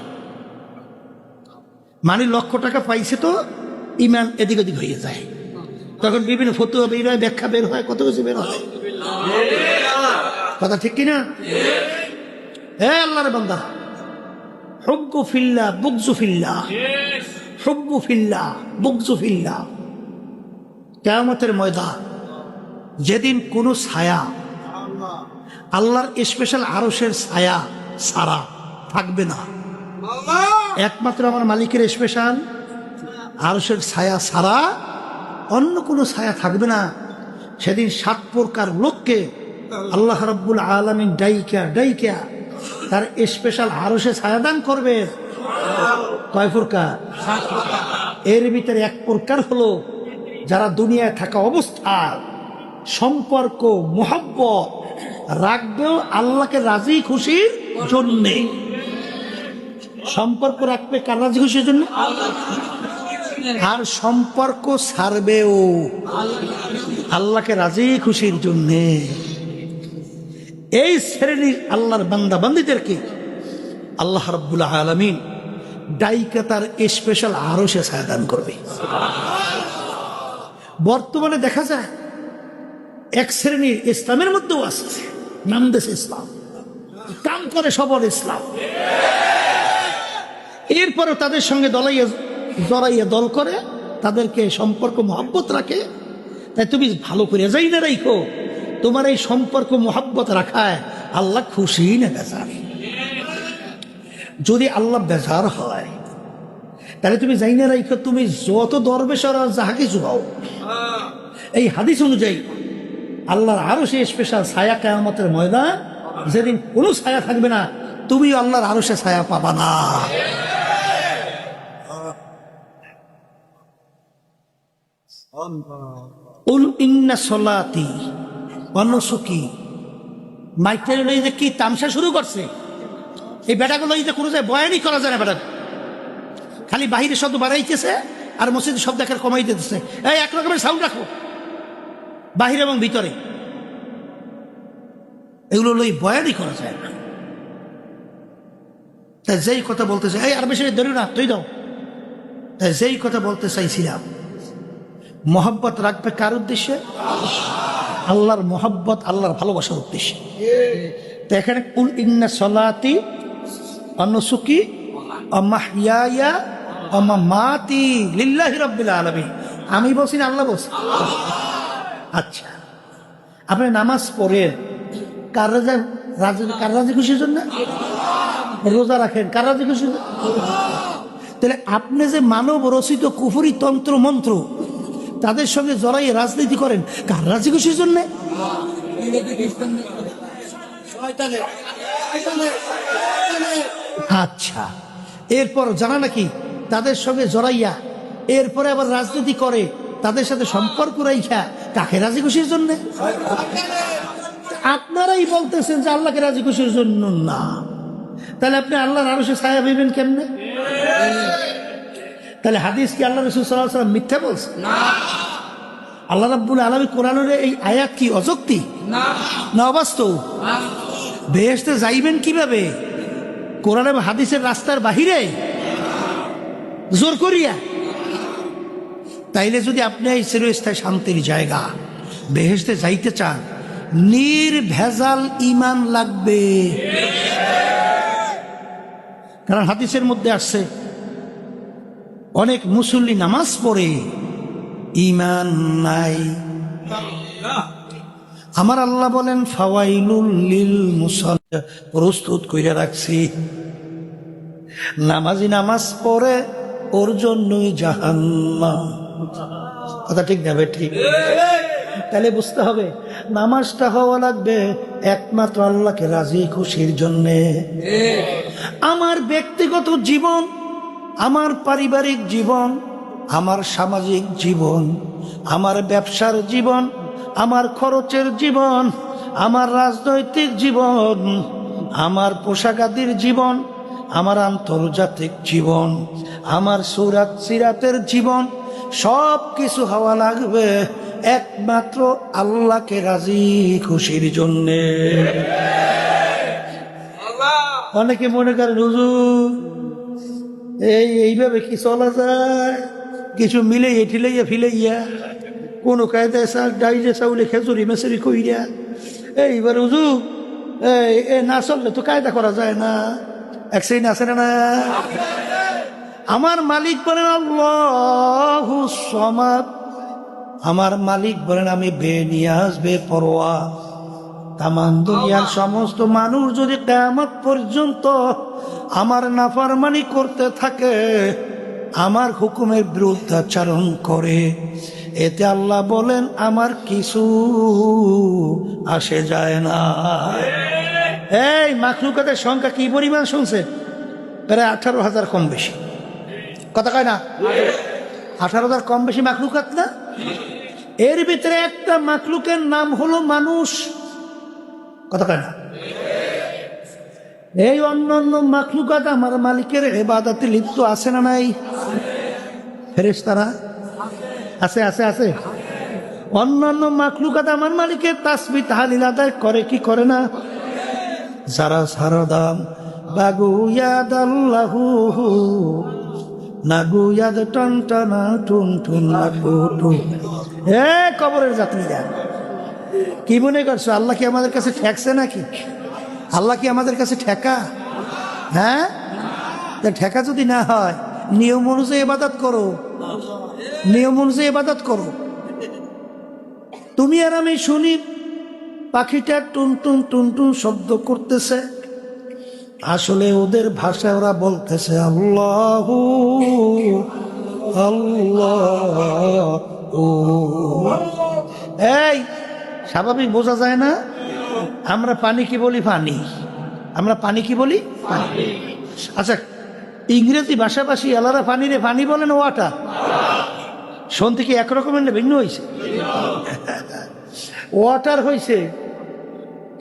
Speaker 1: মানে লক্ষ টাকা পাইছে তো ঈমান এদিক ওদিক হয়ে যায়। তখন বিভিন্ন ফতোয়া বের হয়, ব্যাখ্যা বের হয়, কত কিছু বের হয়। কথা ঠিক কিনা? হে আল্লাহর বান্দা, হুব্বু ফিল্লাহ বুগযু ফিল্লাহ, হুব্বু ফিল্লাহ বুগযু ফিল্লাহ। কিয়ামতের ময়দান, যেদিন কোনো ছায়া আল্লাহর স্পেশাল আরশের ছায়া ছাড়া থাকবে না, একমাত্র আমার মালিকের স্পেশাল আরশের ছায়া ছাড়া অন্য কোনো ছায়া থাকবে না। সেদিন 7 প্রকার লোককে আল্লাহ রাব্বুল আলামিন ডাইকা তার স্পেশাল আরশে ছায়া দান করবে। কয় প্রকার? এর ভিতরে এক প্রকার হলো, যারা দুনিয়ায় থাকা অবস্থায় সম্পর্ক মোহাব্বত রাখবেও আল্লাহকে রাজি খুশির জন্যে। সম্পর্ক রাখবে কার রাজি খুশির জন্য? আর সম্পর্ক ছাড়বেও আল্লাহকে রাজি খুশির জন্যে। এই শ্রেণীর আল্লাহর বান্দা বান্দীদেরকে আল্লাহ রাব্বুল আলামিন ডাইকা তার স্পেশাল আরশে ছায়া দান করবে। বর্তমানে দেখা যায় এক শ্রেণীর ইসলামের মধ্যেও আছে, নাম দেশে ইসলাম, কাম করে সবর ইসলাম, এরপরে তাদের সঙ্গে জড়াইয়া দল করে, তাদেরকে সম্পর্ক মোহাব্বত রাখে। তাই তুমি ভালো করে যাই না রাখো, তোমার এই সম্পর্ক মোহাব্বত রাখায় আল্লাহ খুশি না বেজার। যদি আল্লাহ বেজার হয় তাহলে তুমি যাই না রাখো, তুমি যত দরবেশর যাহাকে জুগাও, এই হাদিস অনুযায়ী আল্লাহর আরশে স্পেশাল ছায়া কিয়ামতের ময়দান, যেদিন কোনো ছায়া থাকবে না, তুমি আল্লাহর আরশে ছায়া পাবা না। উল ইন্না সলাতি ওয়া নুসুকি। মাইকের লই যে কি তামসা শুরু করছে, এই বেটাগুলো এই যে কোনো যায় বয়ানই করা যায় না, বেটা খালি বাহিরে শব্দ বাড়াইতেছে আর মসজিদের শব্দ একের কমাই দিতেছে। এই একরকমের সাউন্ড রাখো বাহিরে এবং ভিতরে, এগুলো লই বয়ানই করা যায় না। তাই যেই কথা বলতেছে, এই আর বেশি ধরো না, তুই দাও, তাই যেই কথা বলতে চাইছিলাম, মহব্বত রাখবে কার উদ্দেশ্যে? আল্লাহর মহব্বত, আল্লাহর ভালোবাসার উদ্দেশ্যে। তো এখানে কুল ইন্না সলাতি ওয়া নুসুকি ওয়া মাহইয়ায়া ওয়া মামাতি লিল্লাহি রাব্বিল আলামিন। আমি বলছি না আল্লাহ বলছি? আচ্ছা, আপনি নামাজ পড়েন কার রাজি খুশির জন্য? রোজা রাখেন কার রাজি খুশির জন্য? তাহলে আপনি যে মানব রচিত কুফরি তন্ত্র মন্ত্র তাদের সঙ্গে জড়াই রাজনীতি করেন কার রাজি খুশির জন্য? আচ্ছা, এরপর জানা নাকি তাদের সঙ্গে জড়াইয়া এরপরে আবার রাজনীতি করে, তাদের সাথে সম্পর্ক রাইখা কাকে রাজি খুশির জন্য? আপনারাই বলতেছেন যে আল্লাহকে রাজি খুশির জন্য না, তাহলে আপনি আল্লাহর আরশে ছায়া পাইবেন কেমনে? তাহলে হাদিস কি আল্লাহ রাসূল সাল্লাল্লাহু আলাইহি ওয়াসাল্লাম মিথ্যা বলছে? না। আল্লাহ রাব্বুল আলামিন কোরআনের এই আয়াত কি অযৌক্তিক? না অবাস্তব? বেহেশতে যাইবেন কিভাবে? কোরআন এবং হাদিসের রাস্তার বাহিরে জোর করিয়া? তাইলে যদি আপনি এই চিরস্থায়ী শান্তির জায়গা বেহেশতে যাইতে চান, নির্ভেজাল ঈমান লাগবে। কারণ হাদিসের মধ্যে আসছে অনেক মুসল্লি নামাজ পড়ে ঈমান নাই। আমার আল্লাহ বলেন ফাওয়াইলুল লিল মুসাল্লিন, প্রস্তুত কইরা রাখছি নামাজি নামাজ পড়ে ওর জন্যই জাহান্নাম। কথা ঠিক না বে? ঠিক। তাহলে বুঝতে হবে নামাজটা হওয়া লাগবে একমাত্র আল্লাহকে রাজি খুশির জন্যে। আমার ব্যক্তিগত জীবন, আমার পারিবারিক জীবন, আমার সামাজিক জীবন, আমার ব্যবসার জীবন, আমার খরচের জীবন, আমার রাজনৈতিক জীবন, আমার পোশাকাদির জীবন, আমার আন্তর্জাতিক জীবন, আমার সুরাত সিরাতের জীবন, সব কিছু হওয়া লাগবে একমাত্র আল্লাহকে রাজি খুশির জন্যে। অনেকে মনে করেন হুজুর এইভাবে কি চলা যায়? কিছু মিলে ঠিলাইয়া ফিলাইয়া কোন কায়দায় ডাইলে চাউলে খেজুরি মেসুরি কইরা এইবার হুজুর এই না চললে তো কায়দা করা যায় না। এক সেইন আছে না? আমার মালিক বলেন আল্লাহু সামাদ। আমার মালিক বলেন আমি বেনিয়াজ বেপরোয়া। তামাম দুনিয়ার সমস্ত মানুষ যদি কিয়ামত পর্যন্ত আমার নাফরমানি করতে থাকে, আমার হুকুমের বিরুদ্ধাচরণ করে, এতে আল্লাহ বলেন আমার কিছু আসে যায় না। এই মাখলুকাতের সংখ্যা কি পরিমাণ শুনছে? প্রায় 18,000 কম বেশি। কথা কয় না? 18,000 কম বেশি মাখলুকাত না? এর ভিতরে একটা মাখলুকের নাম হলো মানুষ। কথা কয় না? এই অন্যান্য মাখলুকাত আমার মালিকের ইবাদতে লিপ্ত আছে না নাই? ফেরেশতারা আছে আছে আছে। অন্যান্য মাখলুকাত আমার মালিকের তাসবিহ তাহলিল আদায় করে কি করে না? যারা সারদাম বাগুয়াদ আল্লাহু নাগুয়াদ টনটনা টুন টুন নাগুটু। এ কবরের যাত্রীরা কি মনে করছো আল্লাহ কি আমাদের কাছে ঠেকছে নাকি? আল্লাহ কি আমাদের কাছে ঠেকা? হ্যাঁ, ঠেকা যদি না হয় নিয়ম অনুযায়ী ইবাদত করো, নিয়ম অনুযায়ী ইবাদত করো। তুমি আর আমি শুনি পাখিটা টুন টুন টুন টুন শব্দ করতেছে, আসলে ওদের ভাষায় ওরা বলতেছে আল্লাহু আল্লাহ। এই স্বাভাবিক বোঝা যায় না? আমরা পানি কি বলি? পানি। আমরা পানি কি বলি? পানি। আচ্ছা, ইংরেজি ভাষাভাষী এলারা পানি রে পানি বলেন ওয়াটার। শুনতে কি একরকমের না ভিন্ন হয়েছে? ওয়াটার হয়েছে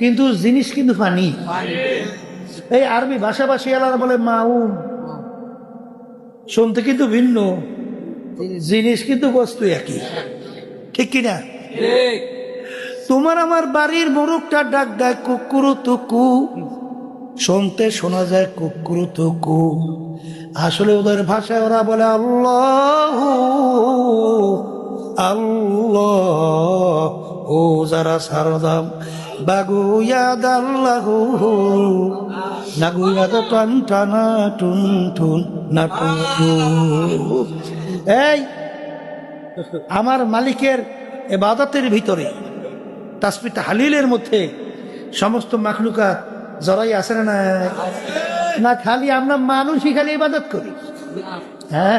Speaker 1: কিন্তু জিনিস কিন্তু পানি। এই আরবি ভাষাভাষী এলারা বলে মাউন। শুনতে কিন্তু ভিন্ন, জিনিস কিন্তু বস্তু একই। ঠিক কিনা? তোমার আমার বাড়ির মোরগটা ডাক দেয় কুকুরু তুকু, শুনতে শোনা যায় কুকুরু তুকু। আসলে ওদের ভাষায় ওরা বলে আল্লাহ আল্লাহ, ও যারা সারদাম বাগুয়াদ আল্লাহ নাগুয়াদ টান টানা টুন টুন না টুন টুন। এই আমার মালিকের ইবাদতের ভিতরে তাসবিহ তাহলিলের মধ্যে সমস্ত মাখলুকাত জড়াই আছে না নাই? না খালি আমরা মানুষই খালি ইবাদত করি? হ্যাঁ,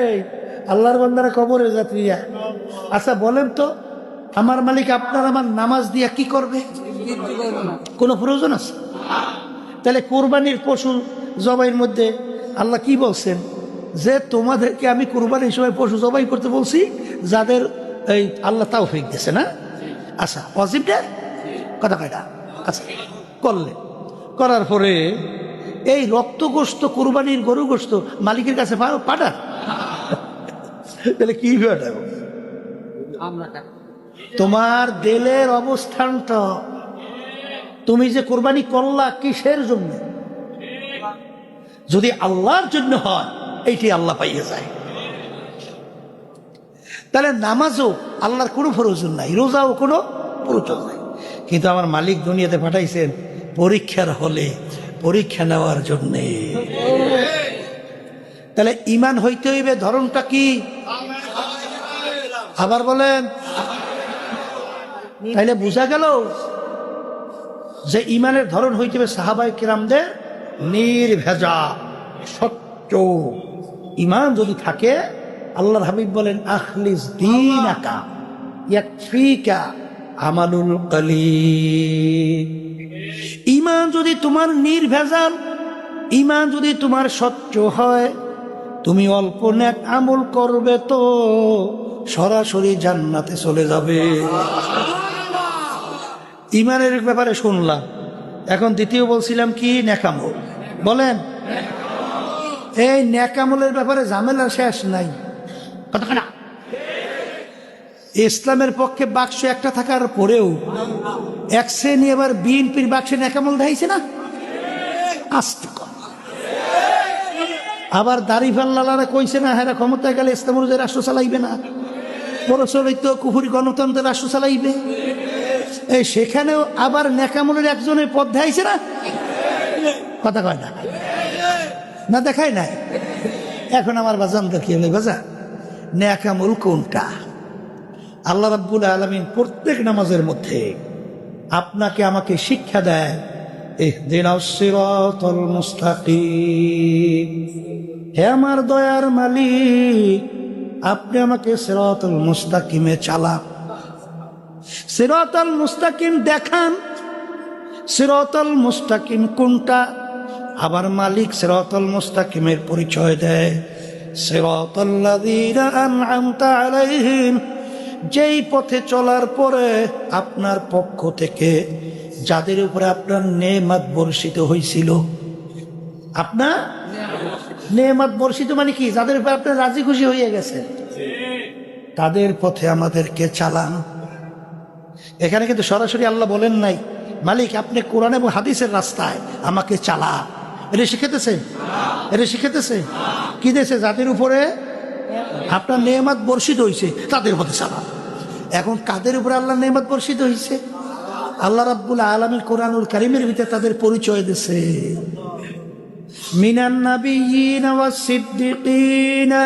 Speaker 1: এই আল্লাহর বান্দারা কবরে যাত্রীরা। আচ্ছা বলেন তো, আমার মালিক আপনার আমার নামাজ দিয়া কি করবে? কোনো প্রয়োজন আছে? তাহলে কোরবানির পশু জবাইয়ের মধ্যে আল্লাহ কি বলছেন? যে তোমাদেরকে আমি কোরবানির সময় পশু জবাই করতে বলছি যাদের এই আল্লাহ তাওফীক দিয়েছে না। আচ্ছা ওয়াজিবটা কথা কয়টা? আচ্ছা করলে, করার পরে এই রক্ত গোশত কোরবানির গরু গোশত মালিকের কাছে পাঠান, তাহলে কি পাঠাবো? তোমার দিলের অবস্থানটা, তুমি যে কোরবানি করলা কিসের জন্য? যদি আল্লাহর জন্য হয় এইটি আল্লাহ পাইয়ে যায়। তাহলে নামাজও আল্লাহর কোনো প্রয়োজন নাই, রোজাও কোনো প্রয়োজন নাই। কিন্তু আমার মালিক দুনিয়াতে পাঠাইছেন পরীক্ষার হলে, পরীক্ষা নেওয়ার জন্যে। তাহলে ঈমান হইতে হইবে ধরনটা কি? আবার বলেন। তাইলে বোঝা গেল যে ঈমানের ধরন হইতে হবে সাহাবায়ে কেরামদের নির্ভেজা সত্য ঈমান যদি থাকে। আল্লাহর হাবিব বলেন আখলিস দীনাকা ইয়াকফিকা আমালুল কলিল। ঈমান যদি তোমার নির্ভেজাল, ঈমান যদি তোমার স্বচ্ছ হয়, তুমি অল্প নেক আমল করবে তো সরাসরি জান্নাতে চলে যাবে। ঈমানের ব্যাপারে শুনলাম, এখন দ্বিতীয় বলছিলাম কি? নেকামল। বলেন, এই নেকামলের ব্যাপারে ঝামেলা শেষ নাই। কথা না, ইসলামের পক্ষে বাক্স একটা থাকার পরেও এক শ্রেণী এবার বিএনপির বাক্সে নেকামল ধাইছে না। আস্তে আবার দাড়িপাল্লারা কইছে না হ্যাঁ ক্ষমতায় গেলে ইসলাম অনুযায়ী রাষ্ট্র চালাইবে না, প্রচলিত কুফরি গণতন্ত্রের রাষ্ট্র চালাইবে। এই সেখানেও আবার নেকামলের একজনের পথ ধাইছে না। কথা কয় না, না দেখায় নাই। এখন আমার বাজান দেখি বাজা নেকামল কোনটা? আল্লাহ রাব্বুল আলামিন প্রত্যেক নামাজের মধ্যে আপনাকে আমাকে শিক্ষা দেয়, ইহদিনাস সিরাতাল মুস্তাকিম। হে আমার দয়ার মালিক, আপনি আমাকে সিরাতাল মুস্তাকিমে চালান। সিরাতাল মুস্তাকিম দেখান, সিরাতাল মুস্তাকিম কোনটা? আবার মালিক সিরাতাল মুস্তাকিমের পরিচয় দেয়, সিরাতাল্লাযীনা আন'আমতা আলাইহিম, যেই পথে চলার পরে আপনার পক্ষ থেকে যাদের উপরে আপনার নেয়ামত বর্ষিত হয়েছিল। আপনার নেয়ামত বর্ষিত মানে কি? যাদের উপরে আপনার রাজি খুশি হয়ে গেছেন, তাদের পথে আমাদেরকে চালান। এখানে কিন্তু সরাসরি আল্লাহ বলেন নাই মালিক আপনি কোরআন এবং হাদিসের রাস্তায় আমাকে চালা। এটা শিখেতেছে, এটা শিখেতেছে কি দেশে? যাদের উপরে আপনার নেয়ামত বর্ষিত হয়েছে তাদের পথে চালা। এখন কাদের উপরে আল্লাহ নেয়ামত বর্ষিত হয়েছে? আল্লাহ রাব্বুল আলামিন কোরআনুল কারীমের ভিতরে তাদের পরিচয় দিয়েছে, মিনান নাবিয়্যিনা ওয়াস সিদ্দিকিনা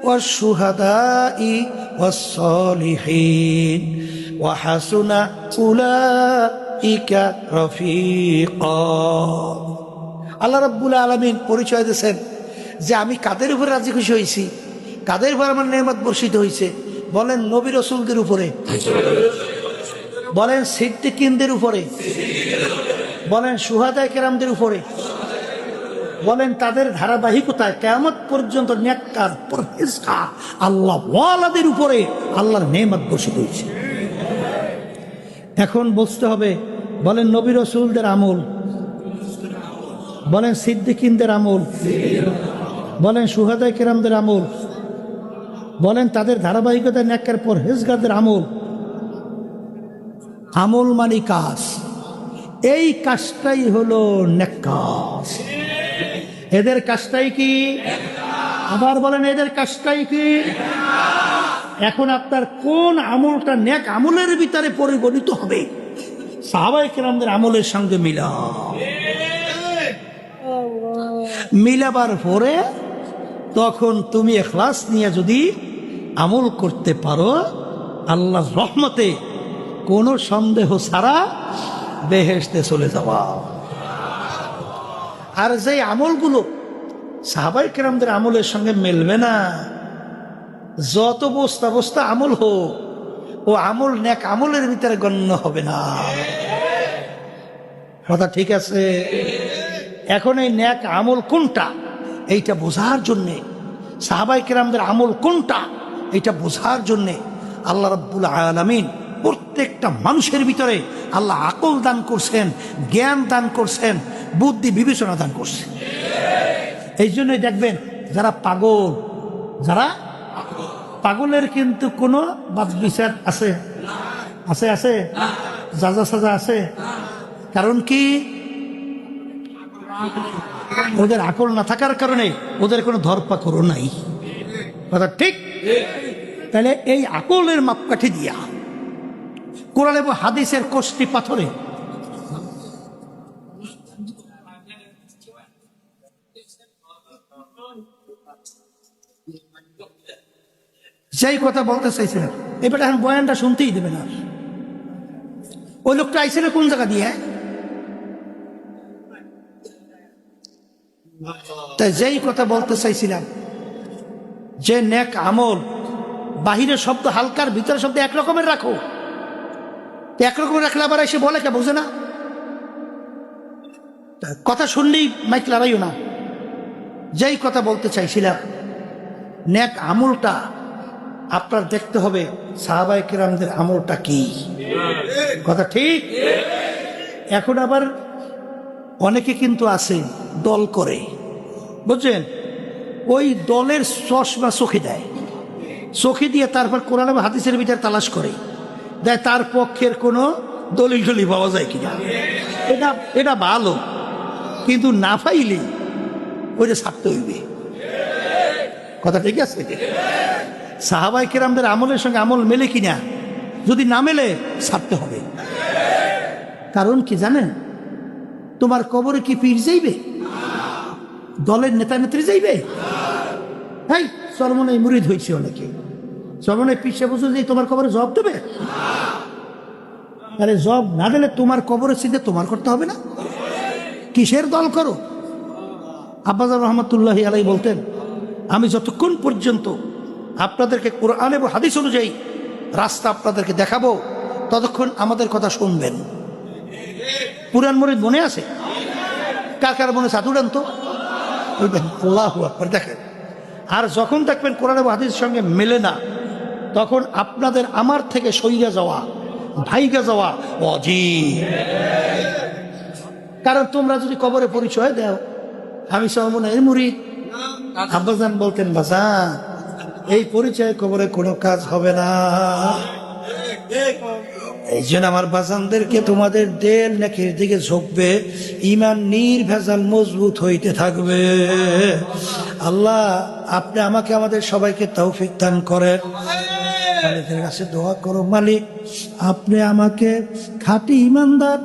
Speaker 1: ওয়াশ শুহাদাই ওয়াস সালিহিন ওয়া হাসুনা উলাইকা রফিকা। আল্লাহ রাব্বুল আলামিন পরিচয় দিয়েছেন যে আমি কাদের উপরে রাজি খুশি হয়েছি, কাদের উপর আমার নেয়ামত বর্ষিত হয়েছে। বলেন নবী রাসূলদের উপরে, বলেন সিদ্দিকিনদের উপরে, বলেন শুহাদায়ে কেরামদের উপরে, বলেন তাদের ধারাবাহিকতায় কিয়ামত পর্যন্ত নেককার পরহেজগার আল্লাহ ওয়ালাদের উপরে আল্লাহর নেয়ামত বর্ষিত হয়েছে। এখন বুঝতে হবে, বলেন নবী রাসূলদের আমল, বলেন সিদ্দিকিনদের আমল, বলেন শুহাদায়ে কেরামদের আমল, বলেন তাদের ধারাবাহিকতায় নেককার পরহেজগারদের আমল। আমল মানে কাজ, এই কাজটাই হলো নেক কাজ। এদের কাজটাই কি? আবার বলেন, এদের কাজটাই কি? এখন আপনার কোন আমলটা নেক আমলের ভিতরে পরিগণিত হবে? সাহাবায়ে কেরামদের আমলের সঙ্গে মিলাবার পরে তখন তুমি ইখলাস নিয়ে যদি আমল করতে পারো, আল্লাহর রহমতে কোনো সন্দেহ ছাড়া বেহেশতে চলে যাওয়া। আর যে আমলগুলো সাহাবায়ে কেরামদের আমলের সঙ্গে মিলবে না, যত বস্তা বস্তা আমল হোক, ও আমল নেক আমলের ভিতরে গণ্য হবে না। কথা ঠিক আছে? এখন এই নেক আমল কোনটা এইটা বোঝার জন্যে, সাহাবায়ে কেরামদের আমল কোনটা এইটা বোঝার জন্যে আল্লাহ রাব্বুল আলামিন প্রত্যেকটা মানুষের ভিতরে আল্লাহ আকল দান করছেন, জ্ঞান দান করছেন, বুদ্ধি বিবেচনা দান করছেন। এই জন্যই দেখবেন যারা পাগল, যারা পাগলের কিন্তু কোনো বাদ বিচার আছে? আছে আছে সাজা সাজা আছে। কারণ কি? ওদের আকল না থাকার কারণে ওদের কোনো ধরপাকড়ও নাই। কথা ঠিক? তাহলে এই আকলের মাপকাঠি দিয়া কোরআন এবং হাদিসের কষ্টি পাথরে যেই কথা বলতে চাইছিলেন, এবার এখন বয়ানটা শুনতেই দেবে না। ওই লোকটা আইছিল কোন জায়গা দিয়ে? তাই যেই কথা বলতে চাইছিলাম যে নেক আমল বাহিরের শব্দ হালকার, ভিতরের শব্দ একরকমের রাখো। একরকমের রাখলে আবার এসে বলে কে বোঝে না? কথা শুনলেই মাইক লড়াইও না। যেই কথা বলতে চাইছিলাম, নেক আমলটা আপনার দেখতে হবে সাহাবায়ে কেরামদের আমলটা কি। কথা ঠিক? এখন আবার অনেকে কিন্তু আছে দল করে, বুঝছেন? ওই দলের চশমা চোখে দেয়, চোখে দিয়ে তারপর কোরআন এবং হাদিসের ভিতরে তালাশ করে দেয় তার পক্ষের কোনো দলিল টলি পাওয়া যায় কিনা। এটা ভালো, কিন্তু না পাইলে ওইটা ছাড়তে হইবে। কথা ঠিক আছে? সাহাবায়ে কেরামদের আমলের সঙ্গে আমল মেলে কিনা, যদি না মেলে ছাড়তে হবে। কারণ কি জানেন? তোমার কবরে কি পীর যাইবে? দলের নেতা নেত্রী যাইবে? হ্যাঁ, চরমনাই মুরিদ হয়েছে অনেকে, চরমনাই পিছিয়ে বুঝো যে তোমার কবরে জবাব দেবে। আরে জবাব না দিলে তোমার কবরের সিদ্ধে তোমার করতে হবে না? কিসের দল করো? আব্বাজান রহমতুল্লাহি আলাইহি বলতেন, আমি যতক্ষণ পর্যন্ত আপনাদেরকে কোরআন এবং হাদিস অনুযায়ী রাস্তা আপনাদেরকে দেখাবো, ততক্ষণ আমাদের কথা শুনবেন। পুরান মুরিদ মনে আছে? কার কার মনে আছে? উড়ান তো। আল্লাহু আকবার। দেখেন, আর যখন দেখবেন কোরআন এবং হাদিসের সঙ্গে মেলে না, তখন আপনাদের আমার থেকে সইরা যাওয়া, ভাইগা যাওয়া অজীব। কারণ তোমরা যদি কবরে পরিচয় দাও আমি চরমনাইয়ের মুরিদ, আব্বাজান বলতেন, বাজান এই পরিচয় কবরে কোনো কাজ হবে না। এই জন্য আমার বাজানদেরকে তোমাদের দেল নেকের দিকে ঝুঁকবে, ইমান নির্ভেজাল মজবুত হইতে থাকবে। আল্লাহ আপনি আমাকে আমাদের সবাইকে তৌফিক দান করেন। মালিকের কাছে দোয়া করো, মালিক আপনি আমাকে খাঁটি ইমানদার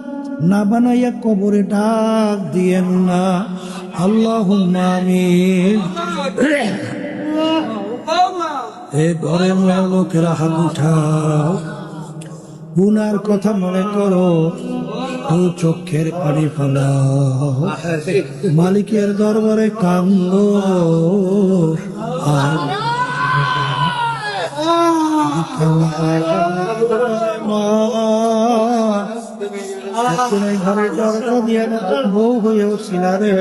Speaker 1: না বানাইয়া কবরে ডাক দিয়েন না। আল্লাহুম্মা আমিন। এ ঘরে লোকেরা হাত উঠাও, গুনার কথা মনে করো, ও চোখের পানি ফেলাও, মালিকের দরবারে কান্দো। আর ঘরের দরজা দিয়ে বউ হয়েও ছিলারে,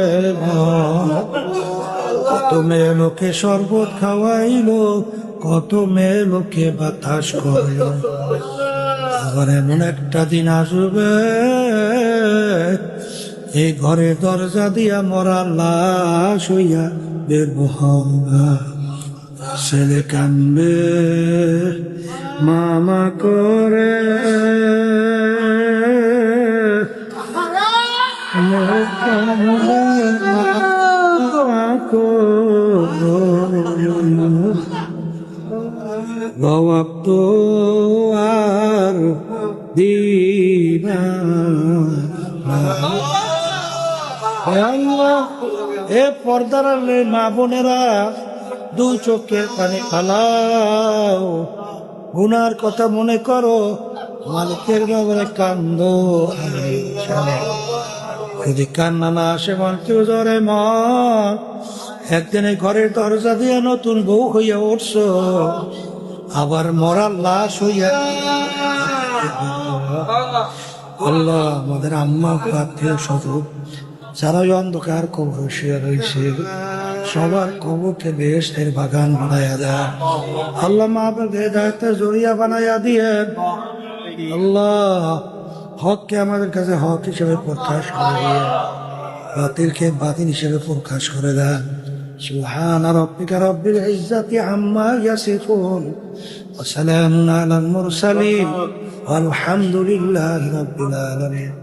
Speaker 1: কত মেয়ে লোকে শরবত খাওয়াইলো, কত মেয়ে লোকে বাতাস করলো। আবার এমন একটা দিন আসবে এই ঘরের দরজা দিয়া মরা লাশ হইয়া বের হবা। ছেলে কান্দবে মামা করে, রওয়াক্ত আর দিনা এ পর্দার মা বোনেরা দুই চোখের পানি ফালাও, গুনার কথা মনে করো, মালিকের ব্যাপারে কান্দো। যদি কান্না না আসে মন কেউ জরে মন, একদিনে ঘরের দরজা দিয়ে নতুন বউ হইয়া উঠছ, আবার মরার লাশ হইয়া। আল্লাহ আমাদের আম্মা আত্মীয় স্বজন যারা ওই অন্ধকার কবর শুয়ে রয়েছে, সবার কবরকে বেহেশতের বাগান বানাইয়া দেয়। আল্লাহ মা বাবাকে হেদায়েতের জরিয়া বানাইয়া দিয়ে। আল্লাহ হককে আমাদের কাছে হক হিসেবে প্রকাশ করে দিয়ে, বাতিলকে বাতিল হিসেবে প্রকাশ করে দেয়। সুবহান রাব্বিকা রাব্বিল ইজ্জাতি আম্মা ইয়াসিফুন ওয়া সালামুন আলাল মুরসালিন ওয়ালহামদুলিল্লাহি রাব্বিল আলামিন।